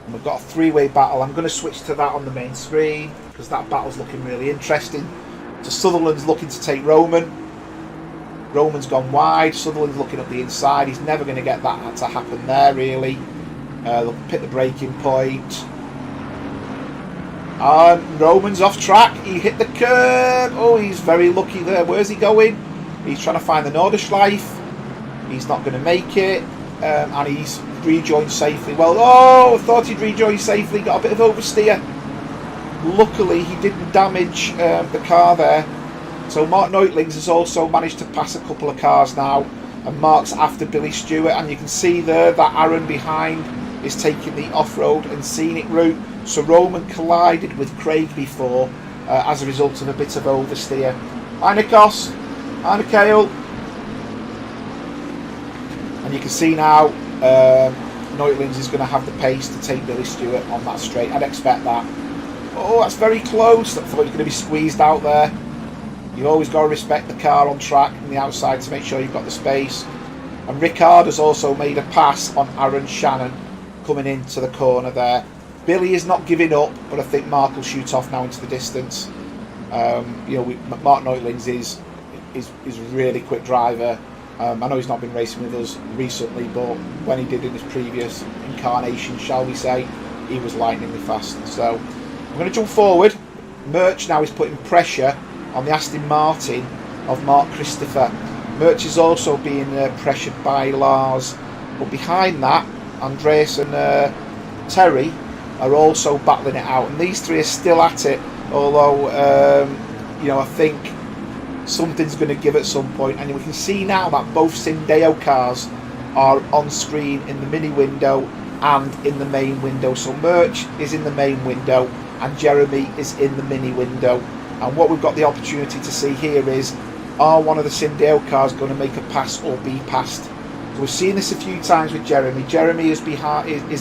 And we've got a three-way battle. I'm going to switch to that on the main screen, because that battle's looking really interesting. So Sutherland's looking to take Roman. Roman's gone wide. Sutherland's looking up the inside. He's never going to get that to happen there, really. They'll pick the braking point. And Roman's off track. He hit the curb. Oh, he's very lucky there. Where's he going? He's trying to find the Norderschleife. He's not going to make it. And he's rejoined safely. Well, oh, I thought he'd rejoined safely. Got a bit of oversteer. Luckily, he didn't damage the car there. So Mark Neutlings has also managed to pass a couple of cars now. And Mark's after Billy Stewart. And you can see there that Aaron behind is taking the off-road and scenic route. So Roman collided with Craig before as a result of a bit of oversteer. Hi Nikos. Hi Mikhail. And you can see now Neutlings is going to have the pace to take Billy Stewart on that straight. I'd expect that. Oh, that's very close. I thought he was going to be squeezed out there. You've always got to respect the car on track and the outside to make sure you've got the space. And Rickard has also made a pass on Aaron Shannon coming into the corner there. Billy is not giving up, but I think Mark will shoot off now into the distance. You know, Mark Neutlings is a really quick driver. I know he's not been racing with us recently, but when he did in his previous incarnation, shall we say, he was lightningly fast. So I'm going to jump forward. Merch now is putting pressure on the Aston Martin of Mark Christopher. Merch is also being pressured by Lars, but behind that, Andreas and Terry are also battling it out, and these three are still at it. Although you know, I think something's going to give at some point, and we can see now that both Syndeo cars are on screen in the mini window and in the main window. So Merch is in the main window and Jeremy is in the mini window. And what we've got the opportunity to see here is, are one of the Syndeo cars going to make a pass or be passed? So we've seen this a few times with Jeremy. Jeremy is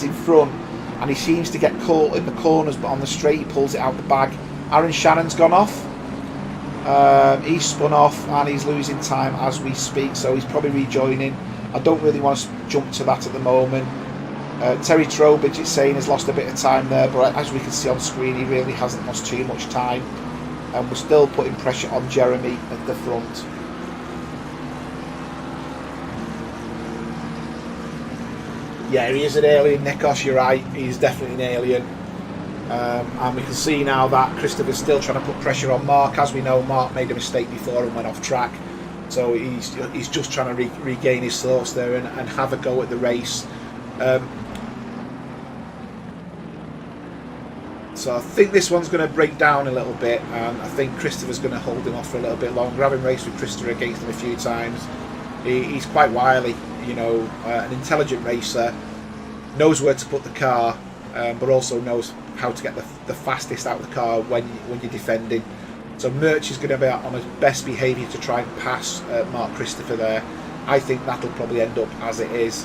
in front, and he seems to get caught in the corners, but on the straight he pulls it out the bag. Aaron Shannon's gone off. He's spun off and he's losing time as we speak, so he's probably rejoining. I don't really want to jump to that at the moment. Terry Trowbridge, it's saying, has lost a bit of time there, but as we can see on screen, he really hasn't lost too much time. And we're still putting pressure on Jeremy at the front. Yeah, he is an alien, Nikos, you're right. He's definitely an alien. And we can see now that Christopher's still trying to put pressure on Mark. As we know, Mark made a mistake before and went off track. So he's just trying to regain his thoughts there and have a go at the race. So I think this one's going to break down a little bit, and I think Christopher's going to hold him off for a little bit longer. Having raced with Christopher against him a few times, he's quite wily, you know, an intelligent racer, knows where to put the car, but also knows how to get the fastest out of the car when you're defending. So Merch is going to be on his best behaviour to try and pass Mark Christopher there. I think that'll probably end up as it is.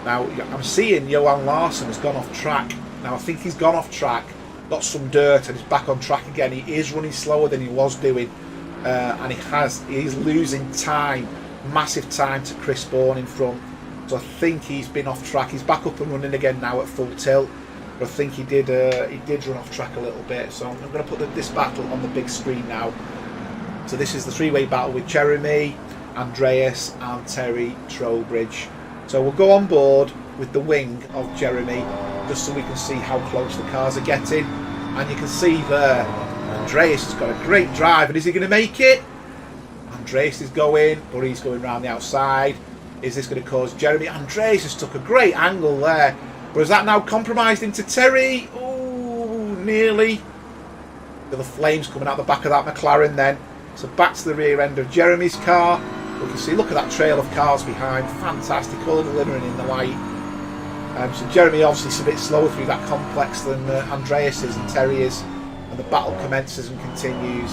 Now, I'm seeing Johan Larsson has gone off track. Now, I think he's gone off track, got some dirt, and he's back on track again. He is running slower than he was doing, and he's losing time, massive time to Chris Bourne in front. So I think he's been off track. He's back up and running again now at full tilt. But I think he did run off track a little bit. So I'm going to put this battle on the big screen now. So this is the three-way battle with Jeremy, Andreas and Terry Trowbridge. So we'll go on board with the wing of Jeremy just so we can see how close the cars are getting. And you can see there, Andreas has got a great drive. And is he going to make it? Andreas is going, but he's going round the outside. Is this going to cause Jeremy? Andreas has took a great angle there. But is that now compromised into Terry? Oh, nearly. The flames coming out the back of that McLaren then. So back to the rear end of Jeremy's car. We can see, look at that trail of cars behind. Fantastic, all glittering in the light. So Jeremy obviously is a bit slower through that complex than Andreas is and Terry is. And the battle commences and continues.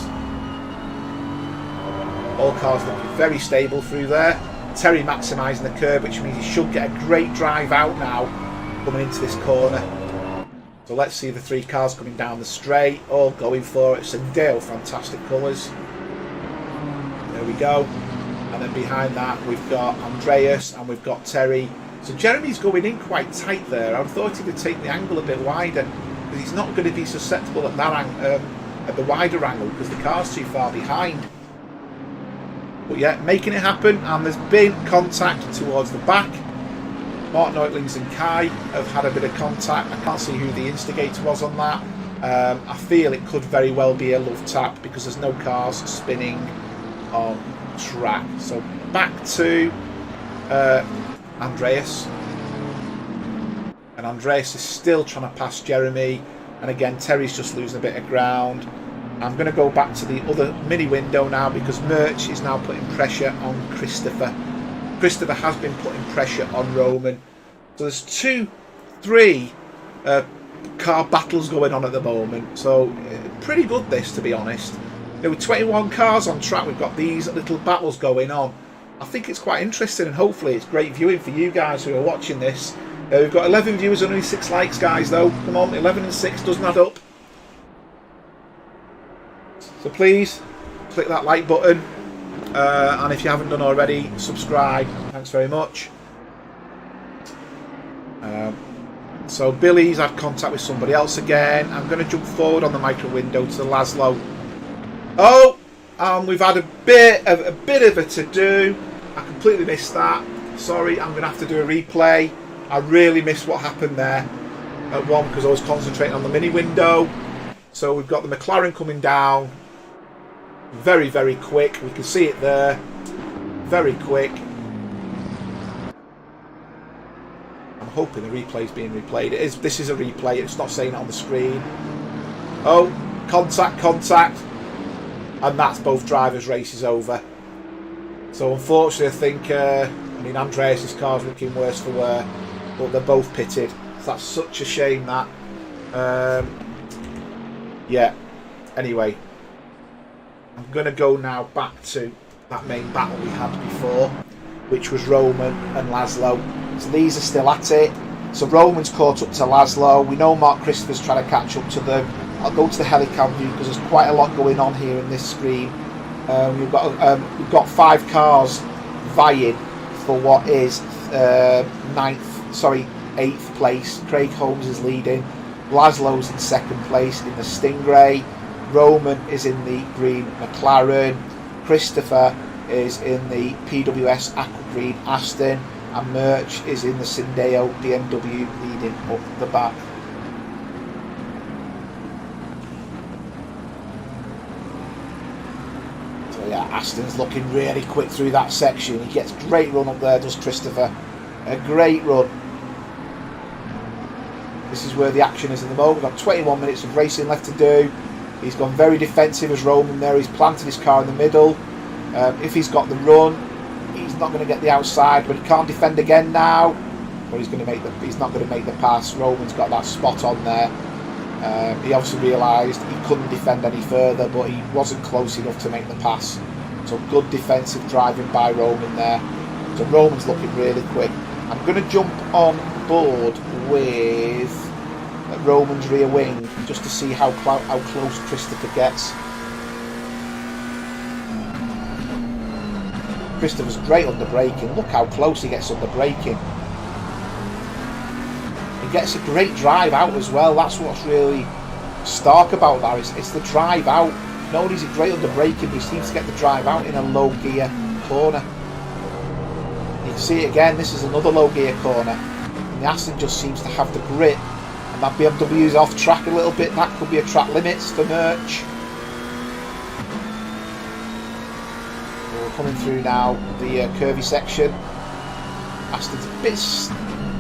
All cars looking very stable through there. Terry maximising the curve, which means he should get a great drive out now coming into this corner. So let's see the three cars coming down the straight, all going for it. Sendeo, fantastic colours. There we go. And then behind that we've got Andreas and we've got Terry. So Jeremy's going in quite tight there. I thought he would take the angle a bit wider, because he's not going to be susceptible at that at the wider angle because the car's too far behind. But yeah, making it happen, and there's been contact towards the back. Martin Neutlings and Kai have had a bit of contact. I can't see who the instigator was on that. I feel it could very well be a love tap because there's no cars spinning on track. So back to Andreas. And Andreas is still trying to pass Jeremy. And again, Terry's just losing a bit of ground. I'm going to go back to the other mini window now because Merch is now putting pressure on Christopher. Christopher has been putting pressure on Roman. So there's three car battles going on at the moment. So pretty good this, to be honest. There were 21 cars on track. We've got these little battles going on. I think it's quite interesting, and hopefully it's great viewing for you guys who are watching this. We've got 11 viewers and only 6 likes, guys, though. Come on, 11 and 6 doesn't add up. So please click that like button. And if you haven't done already, subscribe. Thanks very much. So Billy's had contact with somebody else again. I'm going to jump forward on the micro window to Laszlo. Oh, we've had a bit of a to-do. I completely missed that. Sorry, I'm going to have to do a replay. I really missed what happened there at one because I was concentrating on the mini window. So we've got the McLaren coming down. Very, very quick. We can see it there. Very quick. I'm hoping the replay is being replayed. It is. This is a replay. It's not saying it on the screen. Oh, contact. And that's both drivers' races over. So unfortunately, I think, Andreas' car's looking worse for wear. But they're both pitted. So that's such a shame that. Yeah. Anyway. I'm going to go now back to that main battle we had before, which was Roman and Laszlo. So these are still at it. So Roman's caught up to Laszlo. We know Mark Christopher's trying to catch up to them. I'll go to the helicam view because there's quite a lot going on here in this screen. We've got 5 cars vying for what is 8th place. Craig Holmes is leading. Laszlo's in 2nd place in the Stingray. Roman is in the green McLaren. Christopher is in the PWS Aqua Green Aston. And Merch is in the Sendeo BMW leading up the back. So yeah, Aston's looking really quick through that section. He gets a great run up there, does Christopher. A great run. This is where the action is at the moment. We've got 21 minutes of racing left to do. He's gone very defensive as Roman there. He's planted his car in the middle. If he's got the run, he's not going to get the outside, but he can't defend again now. But he's not going to make the pass. Roman's got that spot on there. He obviously realised he couldn't defend any further, but he wasn't close enough to make the pass. So good defensive driving by Roman there. So Roman's looking really quick. I'm going to jump on board with Roman's rear wing just to see how close Christopher gets. Christopher's great under braking. Look how close he gets under braking. He gets a great drive out as well. That's what's really stark about that. It's the drive out. Not only is he great under braking, but he seems to get the drive out in a low gear corner. You can see it again. This is another low gear corner. And the Aston just seems to have the grip. And that BMW is off track a little bit. That could be a track limits for Merch. We're coming through now the curvy section. Aston's a bit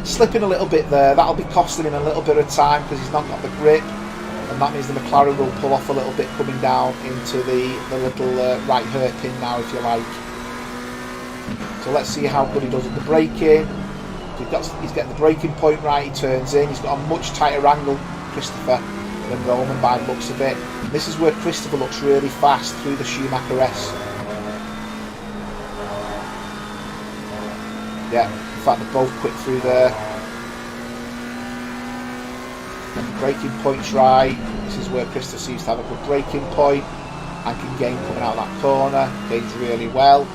slipping a little bit there. That'll be costing him a little bit of time because he's not got the grip. And that means the McLaren will pull off a little bit coming down into the little right hairpin now, if you like. So let's see how good he does at the braking. He's getting the braking point right, he turns in. He's got a much tighter angle, Christopher, than Roman by the looks of it. And this is where Christopher looks really fast through the Schumacher S. Yeah, in fact they're both quick through there. And the braking point's right. This is where Christopher seems to have a good braking point and can gain coming out of that corner. Gains really well.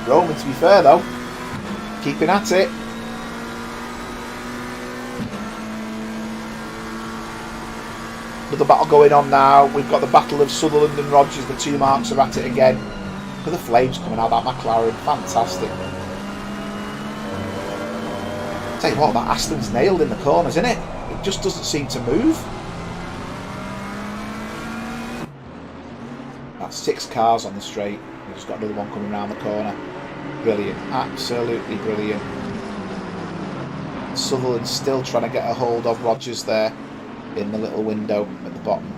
Roman, to be fair though, keeping at it. Another battle going on now. We've got the battle of Sutherland and Rogers. The two marks are at it again. Look at the flames coming out of that McLaren. Fantastic. Tell you what, that Aston's nailed in the corners, isn't it? It just doesn't seem to move. That's 6 cars on the straight. We've just got another one coming around the corner. Brilliant, absolutely brilliant. Sutherland's still trying to get a hold of Rogers there in the little window at the bottom.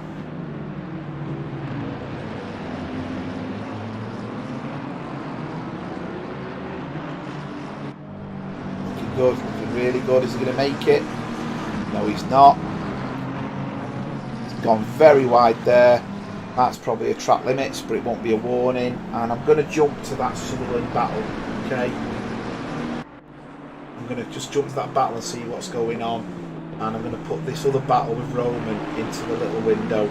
Looking good, looking really good. Is he going to make it? No, he's not. He's gone very wide there. That's probably a track limits, but it won't be a warning. And I'm going to jump to that Sutherland battle, okay? I'm going to just jump to that battle and see what's going on. And I'm going to put this other battle with Roman into the little window.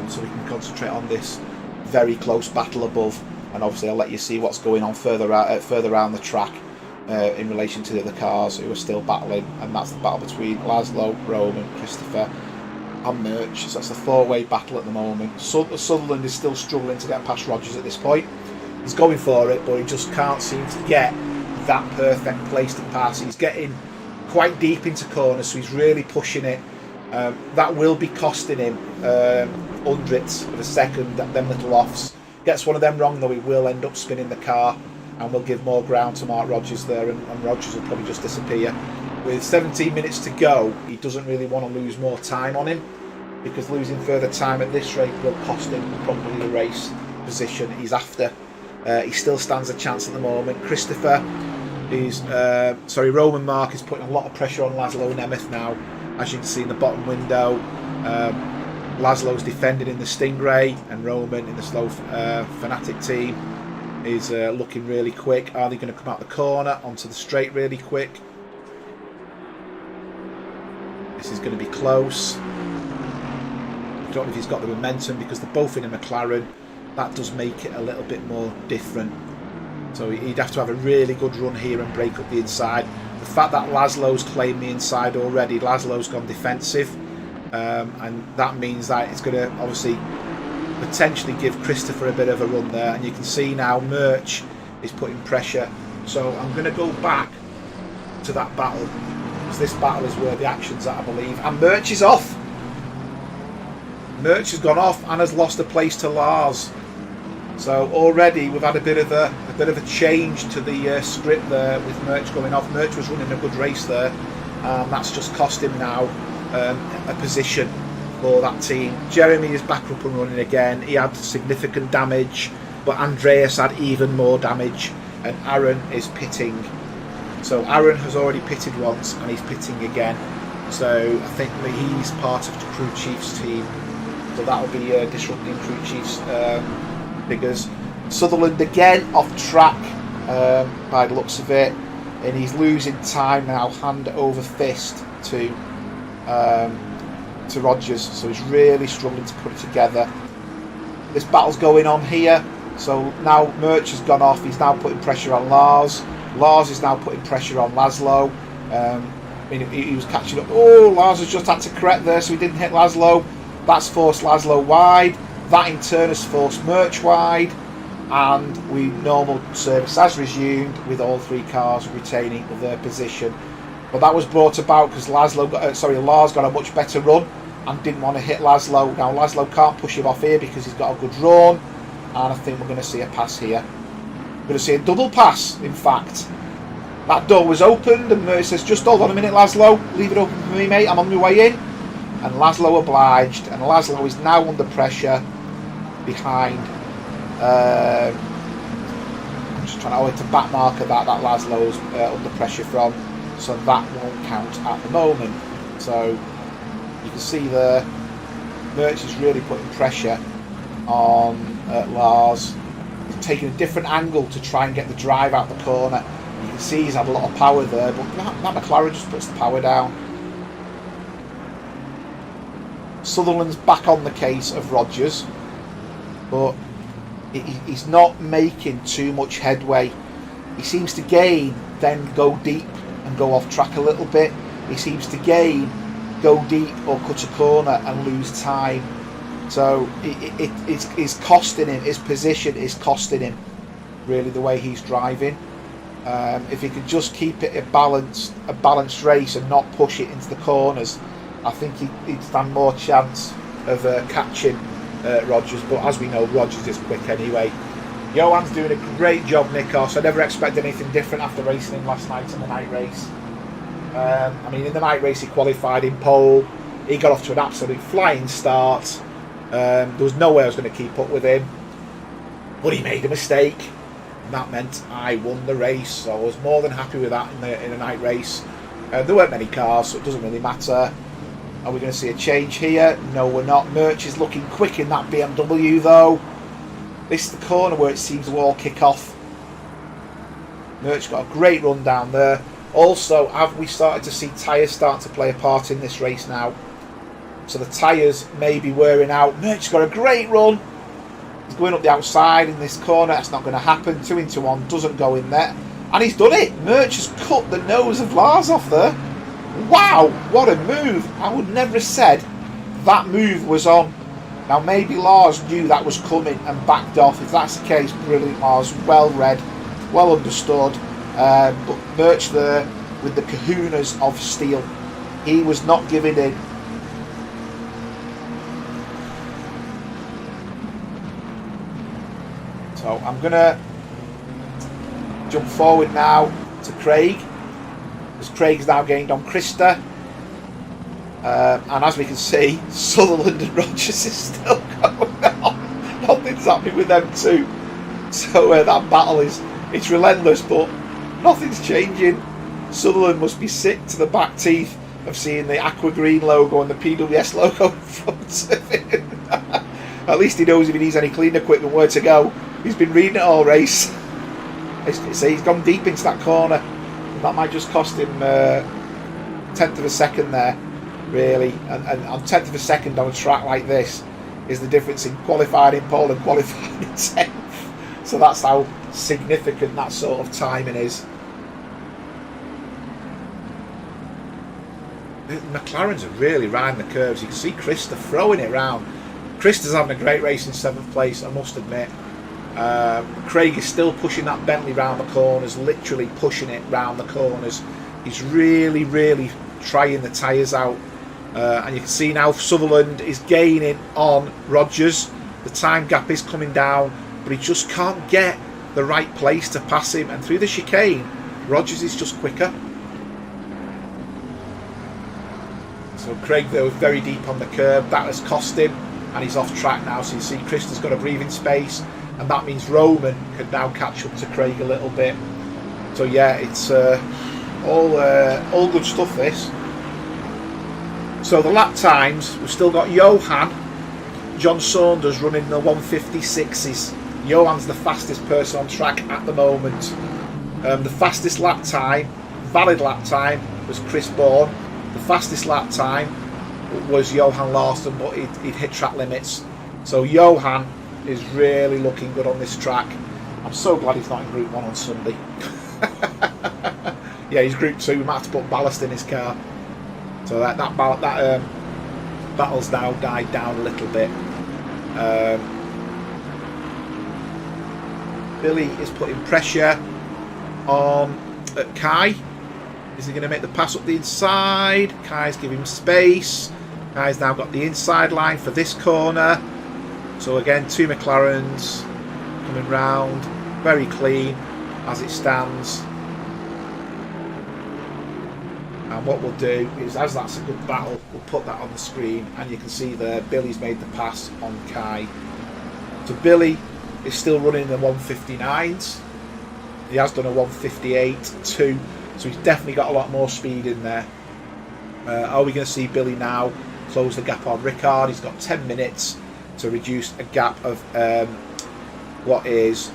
So we can concentrate on this very close battle above. And obviously I'll let you see what's going on further around the track in relation to the other cars who are still battling. And that's the battle between Laszlo, Roman, Christopher and Merch. So that's a 4-way battle at the moment. Sutherland is still struggling to get past Rogers at this point. He's going for it, but he just can't seem to get that perfect place to pass. He's getting quite deep into corners, so he's really pushing it. That will be costing him hundredths of a second, them little offs. Gets one of them wrong though, he will end up spinning the car and will give more ground to Mark Rogers there, and Rogers will probably just disappear. With 17 minutes to go, he doesn't really want to lose more time on him, because losing further time at this rate will cost him probably the race position he's after. He still stands a chance at the moment. Christopher is, Roman Mark is putting a lot of pressure on Laszlo Nemeth now, as you can see in the bottom window. Laszlo's defending in the Stingray, and Roman in the slow Fanatic team is looking really quick. Are they going to come out the corner onto the straight really quick? This is going to be close. I don't know if he's got the momentum, because they're both in a McLaren. That does make it a little bit more different. So he'd have to have a really good run here and break up the inside. The fact that Laszlo's claimed the inside already, Laszlo's gone defensive, and that means that it's going to obviously potentially give Christopher a bit of a run there. And you can see now Merch is putting pressure. So I'm going to go back to that battle, because this battle is where the action's at, I believe. And Merch is off. Merch has gone off and has lost a place to Lars. So already we've had a bit of a change to the script there with Merch going off. Merch was running a good race there. That's just cost him now a position for that team. Jeremy is back up and running again. He had significant damage, but Andreas had even more damage, and Aaron is pitting. So Aaron has already pitted once and he's pitting again. So I think that he's part of the crew chief's team. So that will be disrupting crew chief's figures. Sutherland again off track by the looks of it, and he's losing time now, hand over fist to Rogers, so he's really struggling to put it together. This battle's going on here, so now Murch has gone off, he's now putting pressure on Lars. Lars is now putting pressure on Laszlo. I mean, he was catching up. Oh, Lars has just had to correct there, so he didn't hit Laszlo. That's forced Laszlo wide. That in turn has forced Murch wide, and normal service has resumed with all three cars retaining their position. But that was brought about because Lars got a much better run and didn't want to hit Laszlo. Now Laszlo can't push him off here because he's got a good run, and I think we're going to see a pass here. We're going to see a double pass, in fact. That door was opened and Murch says, just hold on a minute, Laszlo, leave it open for me, mate, I'm on my way in. And Laszlo obliged, and Laszlo is now under pressure behind. I'm just trying to back marker that Laszlo's under pressure from, so that won't count at the moment. So you can see there, Murch is really putting pressure on Lars. He's taking a different angle to try and get the drive out the corner. You can see he's had a lot of power there, but that McLaren just puts the power down. Sutherland's back on the case of Rogers, but he's not making too much headway. He seems to gain, then go deep and go off track a little bit. He seems to gain, go deep or cut a corner and lose time. So it's costing him, his position is costing him, really, the way he's driving. If he could just keep it a balanced race and not push it into the corners, I think he'd stand more chance of catching Rogers. But as we know, Rogers is quick anyway. Johan's doing a great job, Nikos. I never expected anything different after racing him last night in the night race. I mean, in the night race he qualified in pole. He got off to an absolute flying start. There was no way I was going to keep up with him. But he made a mistake. And that meant I won the race. So I was more than happy with that in the night race. There weren't many cars, so it doesn't really matter. Are we going to see a change here? No, we're not. Murch is looking quick in that BMW, though. This is the corner where it seems to all kick off. Murch got a great run down there. Also, have we started to see tyres start to play a part in this race now? So the tyres may be wearing out. Murch's got a great run. He's going up the outside in this corner. That's not going to happen. 2 into 1 doesn't go in there. And he's done it. Murch has cut the nose of Lars off there. Wow, what a move. I would never have said that move was on. Now maybe Lars knew that was coming and backed off. If that's the case, brilliant, Lars. Well read, well understood. But Murch there with the kahunas of steel. He was not giving in. So I'm going to jump forward now to Craig, as Craig's now gained on Krista. And as we can see, Sutherland and Rogers is still going on. Nothing's happening with them two. So that battle it's relentless, but nothing's changing. Sutherland must be sick to the back teeth of seeing the aqua green logo and the PWS logo in front of him. At least he knows if he needs any clean equipment where to go. He's been reading it all race. He's gone deep into that corner. That might just cost him 1/10 of a second there, really. And on 1/10 of a second on a track like this is the difference in qualifying in pole and qualifying in 10th. So that's how significant that sort of timing is. The McLarens are really riding the curves. You can see Krista throwing it round. Krista's having a great race in 7th place, I must admit. Craig is still pushing that Bentley round the corners, literally pushing it round the corners. He's really, really trying the tyres out. And you can see now Sutherland is gaining on Rogers. The time gap is coming down, but he just can't get the right place to pass him. And through the chicane, Rogers is just quicker. So Craig, though, very deep on the curb. That has cost him, and he's off track now. So you see Krista's got a breathing space, and that means Roman can now catch up to Craig a little bit. So yeah, it's all good stuff, this. So the lap times, we've still got Johan, John Saunders running the 156s. Johan's the fastest person on track at the moment. The fastest lap time, valid lap time, was Chris Bourne. The fastest lap time was Johan Larsson, but he'd hit track limits. So Johan is really looking good on this track. I'm so glad he's not in Group 1 on Sunday. Yeah, he's Group 2. We might have to put ballast in his car. So that battle's now died down a little bit. Billy is putting pressure on Kai. Is he going to make the pass up the inside? Kai's giving him space. Kai's now got the inside line for this corner. So again, 2 McLarens coming round. Very clean as it stands. And what we'll do is, as that's a good battle, we'll put that on the screen, and you can see there Billy's made the pass on Kai. So Billy is still running the 159s. He has done a 158.2, so he's definitely got a lot more speed in there. Are we going to see Billy now close the gap on Ricard? He's got 10 minutes to reduce a gap of what is,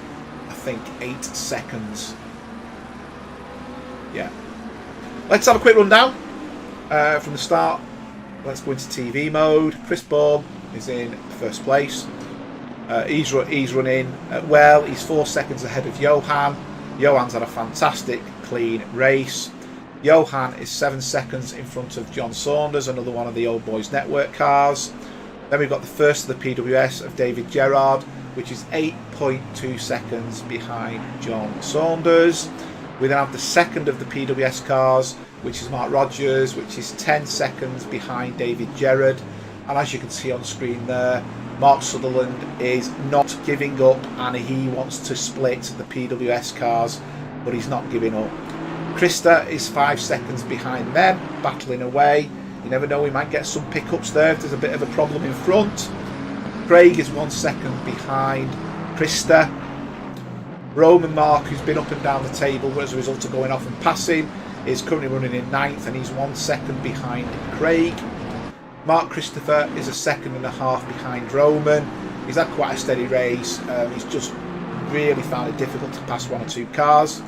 I think, 8 seconds. Yeah. Let's have a quick rundown from the start. Let's go into TV mode. Chris Bourne is in first place. He's running well. He's 4 seconds ahead of Johan. Johan's had a fantastic clean race. Johan is 7 seconds in front of John Saunders, another one of the Old Boys Network cars. Then we've got the first of the PWS of David Gerrard, which is 8.2 seconds behind John Saunders. We then have the second of the PWS cars, which is Mark Rogers, which is 10 seconds behind David Gerrard. And as you can see on screen there, Mark Sutherland is not giving up, and he wants to split the PWS cars, but he's not giving up. Krista is 5 seconds behind them, battling away. You never know, we might get some pickups there if there's a bit of a problem in front. Craig is 1 second behind Krista. Roman Mark, who's been up and down the table as a result of going off and passing, is currently running in 9th, and he's 1 second behind Craig. Mark Christopher is 1.5 seconds behind Roman. He's had quite a steady race. He's just really found it difficult to pass 1 or 2 cars.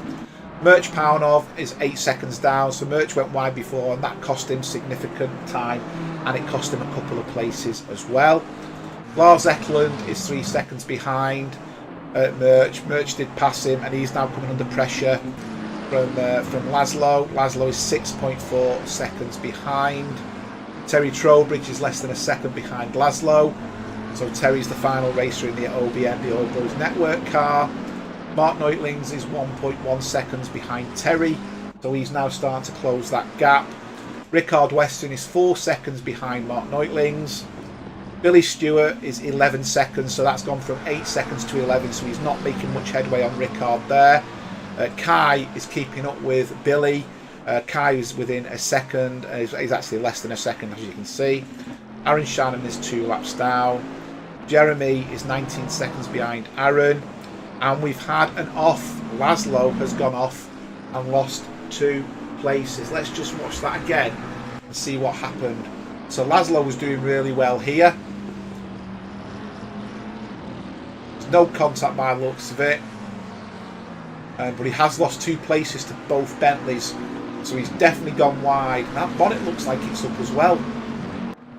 Merch Paunov is 8 seconds down, so Merch went wide before, and that cost him significant time, and it cost him a couple of places as well. Lars Eklund is 3 seconds behind Merch. Merch did pass him, and he's now coming under pressure from Laszlo. Laszlo is 6.4 seconds behind. Terry Trowbridge is less than 1 second behind Laszlo. So Terry's the final racer in the OBN, the Old Boys Network car. Mark Neutlings is 1.1 seconds behind Terry, so he's now starting to close that gap. Rickard Weston is 4 seconds behind Mark Neutlings. Billy Stewart is 11 seconds, so that's gone from 8 seconds to 11, so he's not making much headway on Rickard there. Kai is keeping up with Billy. Kai is within 1 second. He's actually less than 1 second, as you can see. Aaron Shannon is 2 laps down. Jeremy is 19 seconds behind Aaron. And we've had an off. Laszlo has gone off and lost 2 places. Let's just watch that again and see what happened. So Laszlo was doing really well here. There's no contact by the looks of it. But he has lost 2 places to both Bentleys. So he's definitely gone wide. That bonnet looks like it's up as well.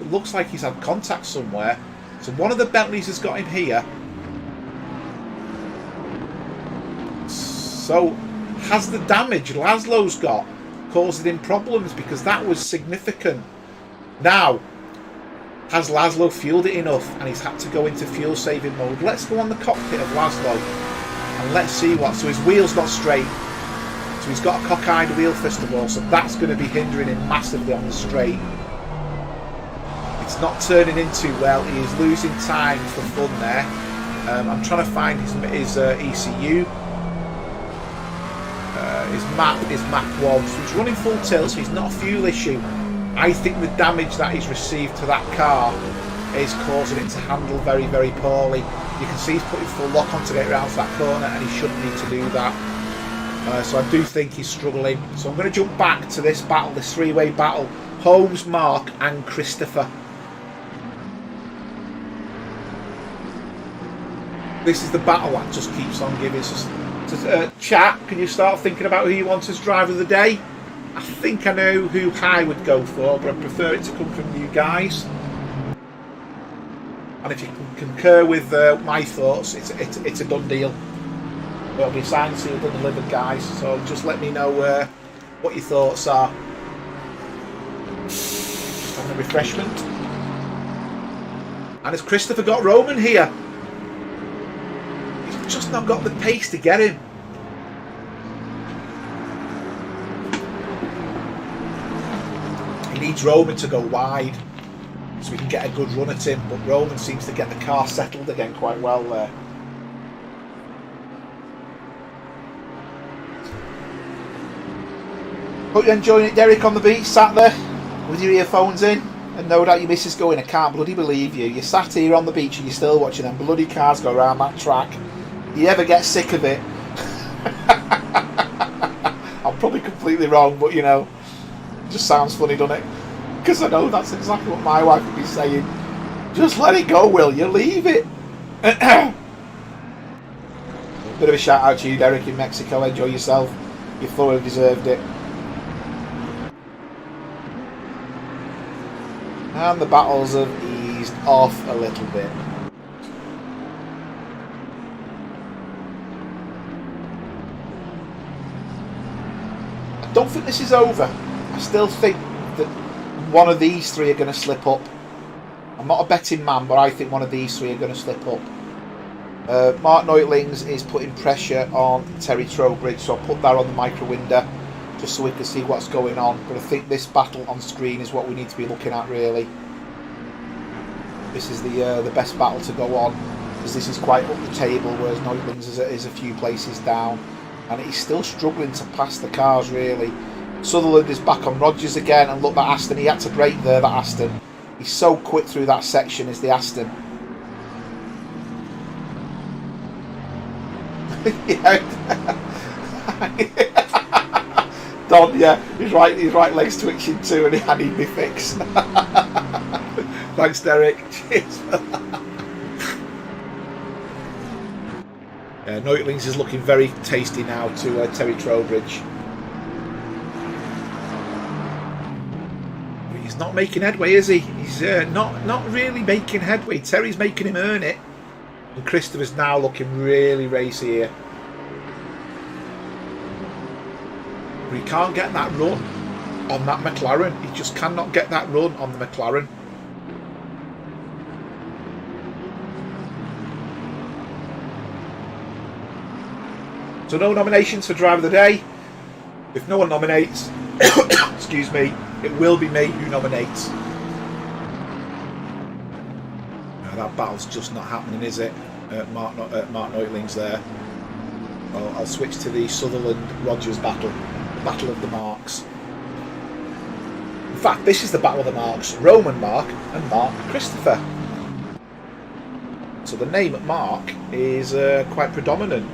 It looks like he's had contact somewhere. So one of the Bentleys has got him here. So has the damage Laszlo's got caused him problems? Because that was significant. Now, has Laszlo fueled it enough and he's had to go into fuel saving mode? Let's go on the cockpit of Laszlo and let's see what. So his wheel's not straight. So he's got a cockeyed wheel first of all, so that's going to be hindering him massively on the straight. It's not turning in too well. He is losing time for fun there. I'm trying to find his ECU. His map is map 1, so he's running full tilt, so he's not a fuel issue. I think the damage that he's received to that car is causing it to handle very, very poorly. You can see he's putting full lock on to get around to that corner, and he shouldn't need to do that. So I do think he's struggling. So I'm going to jump back to this battle, this 3-way battle. Holmes, Mark and Christopher. This is the battle that just keeps on giving. So, chat, can you start thinking about who you want as driver of the day? I think I know who I would go for, but I prefer it to come from you guys. And if you can concur with my thoughts, it's a done deal. It'll be signed, sealed and delivered, guys. So just let me know what your thoughts are. Just having a refreshment. And has Christopher got Roman here? He's just not got the pace to get him. He needs Roman to go wide so we can get a good run at him, but Roman seems to get the car settled again quite well there. Hope you're enjoying it, Derek, on the beach, sat there with your earphones in, and no doubt your missus going, I can't bloody believe you. You sat here on the beach and you're still watching them bloody cars go around that track. You ever get sick of it? I'm probably completely wrong, but you know, it just sounds funny, doesn't it? Because I know that's exactly what my wife would be saying. Just let it go, will you? Leave it. Bit of a shout out to you, Derek, in Mexico. Enjoy yourself. You thoroughly deserved it. And the battles have eased off a little bit. I don't think this is over. I still think that one of these three are going to slip up. I'm not a betting man, but I think one of these three are going to slip up. Mark Neutlings is putting pressure on Terry Trowbridge, so I'll put that on the micro window just so we can see what's going on. But I think this battle on screen is what we need to be looking at, really. This is the best battle to go on, because this is quite up the table, whereas Neutlings is a few places down, and he's still struggling to pass the cars, really. Sutherland is back on Rogers again, and look, that Aston, he had to brake there, that Aston. He's so quick through that section, is the Aston. Don, yeah, his right leg's twitching too, and I need me fix. Thanks, Derek. Cheers. Neutlings is looking very tasty now to Terry Trowbridge. But he's not making headway, is he? He's not really making headway. Terry's making him earn it. And Christopher's now looking really racy here. But he can't get that run on that McLaren. He just cannot get that run on the McLaren. So no nominations for driver of the day. If no one nominates, excuse me, it will be me who nominates. No, that battle's just not happening, is it? Mark Neutlings there. Well, I'll switch to the Sutherland-Rogers battle. The battle of the marks. In fact, this is the battle of the marks. Roman Mark and Mark Christopher. So the name Mark is quite predominant.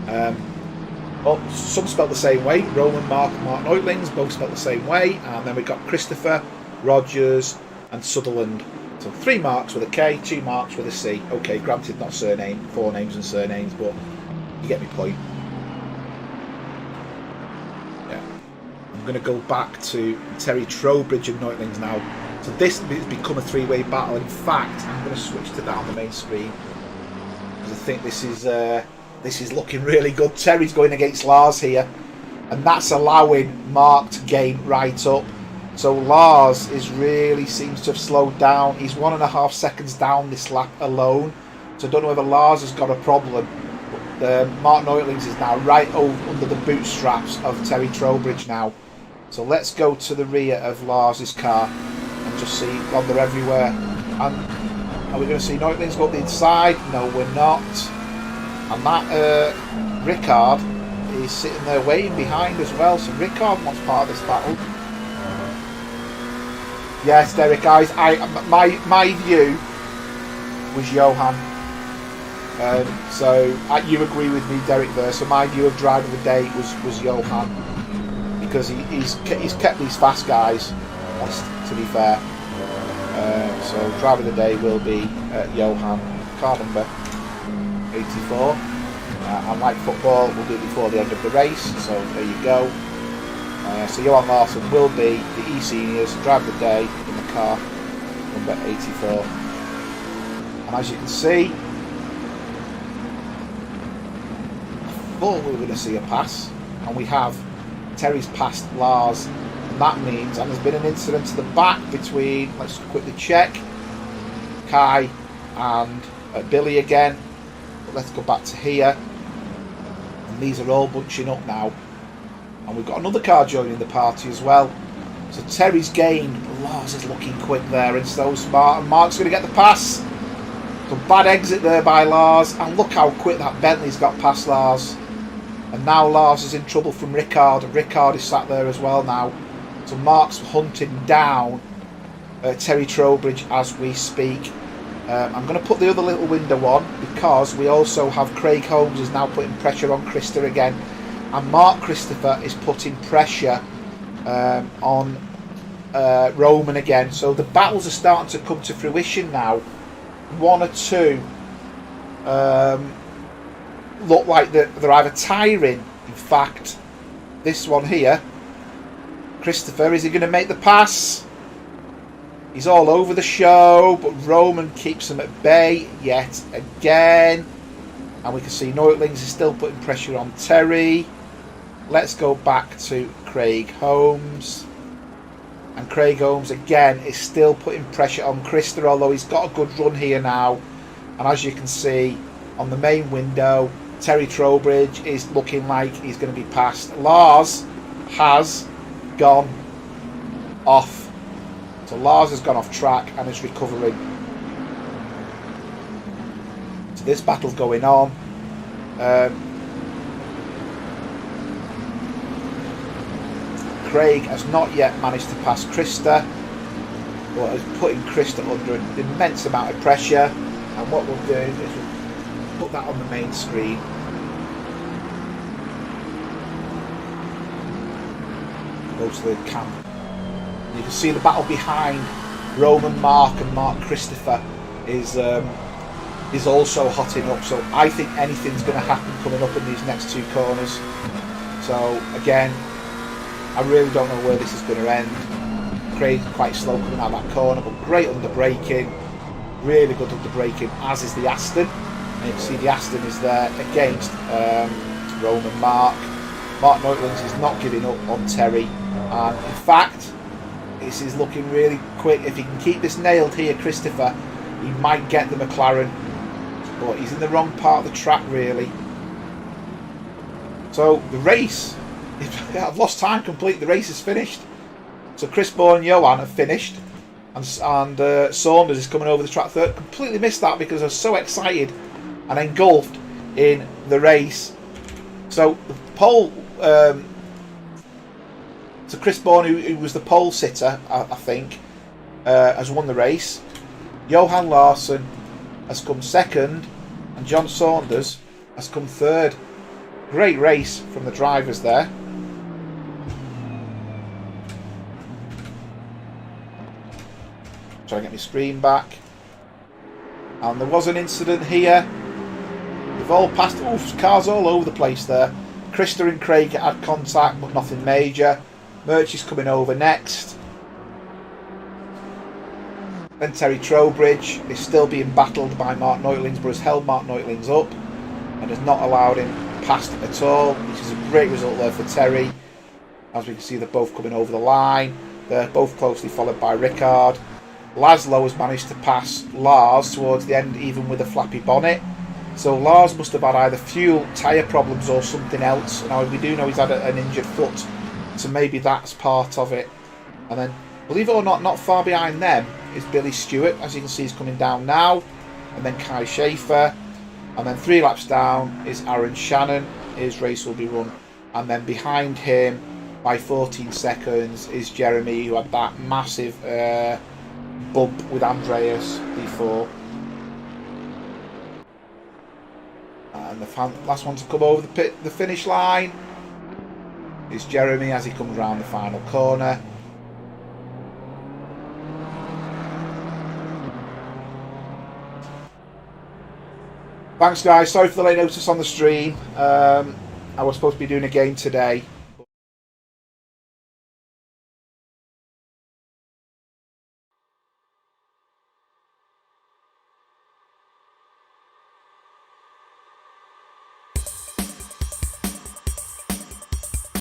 Well, some spelled the same way. Roman Mark and Mark Neutlings, both spelled the same way. And then we've got Christopher, Rogers and Sutherland. So 3 marks with a K, 2 marks with a C. Okay, granted not surname, 4 names and surnames, but you get my point. Yeah. I'm going to go back to Terry Trowbridge and Neutlings now. So this has become a 3-way battle. In fact, I'm going to switch to that on the main screen, because I think this is looking really good. Terry's going against Lars here, and that's allowing Mark to gain right up. So Lars really seems to have slowed down. He's 1.5 seconds down this lap alone. So I don't know whether Lars has got a problem. But Mark Neutlings is now right under the bootstraps of Terry Trowbridge now. So let's go to the rear of Lars's car and just see. God, they're everywhere. And are we going to see Neutlings go up the inside? No, we're not. And that Rickard is sitting there waiting behind as well. So Rickard wants part of this battle. Yes, Derek, guys. My view was Johan. So you agree with me, Derek, there. So my view of driver of the day was Johan, because he's kept these fast guys, to be fair. So driver of the day will be Johan. Car number 84. And like football, we'll do it before the end of the race, so there you go. So Johan Larsson will be the eSeniors driver of the day in the car, number 84. And as you can see, I thought we were going to see a pass, and we have. Terry's passed Lars, and that means, and there's been an incident to the back between, let's quickly check, Kai and Billy again. But let's go back to here, and these are all bunching up now, and we've got another car joining the party as well. So Terry's gained, but Lars is looking quick there and so smart, and Mark's going to get the pass. Some bad exit there by Lars, and look how quick that Bentley's got past Lars. And now Lars is in trouble from Rickard. Rickard is sat there as well now. So Mark's hunting down Terry Trowbridge as we speak. I'm going to put the other little window on because we also have Craig Holmes is now putting pressure on Krista again. And Mark Christopher is putting pressure on Roman again. So the battles are starting to come to fruition now. One or two look like they're either tiring. In fact, this one here, Christopher, is he going to make the pass? He's all over the show, but Roman keeps him at bay yet again. And we can see Neutlings is still putting pressure on Terry. Let's go back to Craig Holmes. And Craig Holmes again is still putting pressure on Krista, although he's got a good run here now. And as you can see on the main window, Terry Trowbridge is looking like he's going to be passed. Lars has gone off. So Lars has gone off track and is recovering. So this battle's going on. Craig has not yet managed to pass Krista, but is putting Krista under an immense amount of pressure. And what we'll do is we'll put that on the main screen. Go to the camp. You can see the battle behind Roman Mark and Mark Christopher is also hotting up. So I think anything's going to happen coming up in these next two corners. So again, I really don't know where this is going to end. Craig's quite slow coming out of that corner, but great under braking. Really good under braking, as is the Aston. And you can see the Aston is there against Roman Mark. Mark Neutlings is not giving up on Terry. And in fact, this is looking really quick. If he can keep this nailed here, Christopher, he might get the McLaren. But he's in the wrong part of the track, really. So the race, I've lost time completely. The race is finished. So Chris Bourne and Johan have finished. And Saunders is coming over the track third. Completely missed that because I was so excited and engulfed in the race. So the pole, so Chris Bourne, who was the pole sitter, I think, has won the race. Johan Larsson has come second, and John Saunders has come third. Great race from the drivers there. Trying to get my screen back. And there was an incident here. They've all passed. Oof, cars all over the place there. Krista and Craig had contact, but nothing major. Murch is coming over next. Then Terry Trowbridge is still being battled by Mark Neutlings, but has held Mark Neutlings up and has not allowed him past at all, which is a great result there for Terry. As we can see, they're both coming over the line. They're both closely followed by Rickard. Laszlo has managed to pass Lars towards the end, even with a flappy bonnet. So Lars must have had either fuel, tyre problems or something else. Now we do know he's had an injured foot, so maybe that's part of it. And then, believe it or not far behind them is Billy Stewart, as you can see he's coming down now. And then Kai Schaefer. And then 3 laps down is Aaron Shannon. His race will be run. And then behind him by 14 seconds is Jeremy, who had that massive bump with Andreas before. And the last one to come over the finish line is Jeremy as he comes round the final corner. Thanks, guys. Sorry for the late notice on the stream. I was supposed to be doing a game today,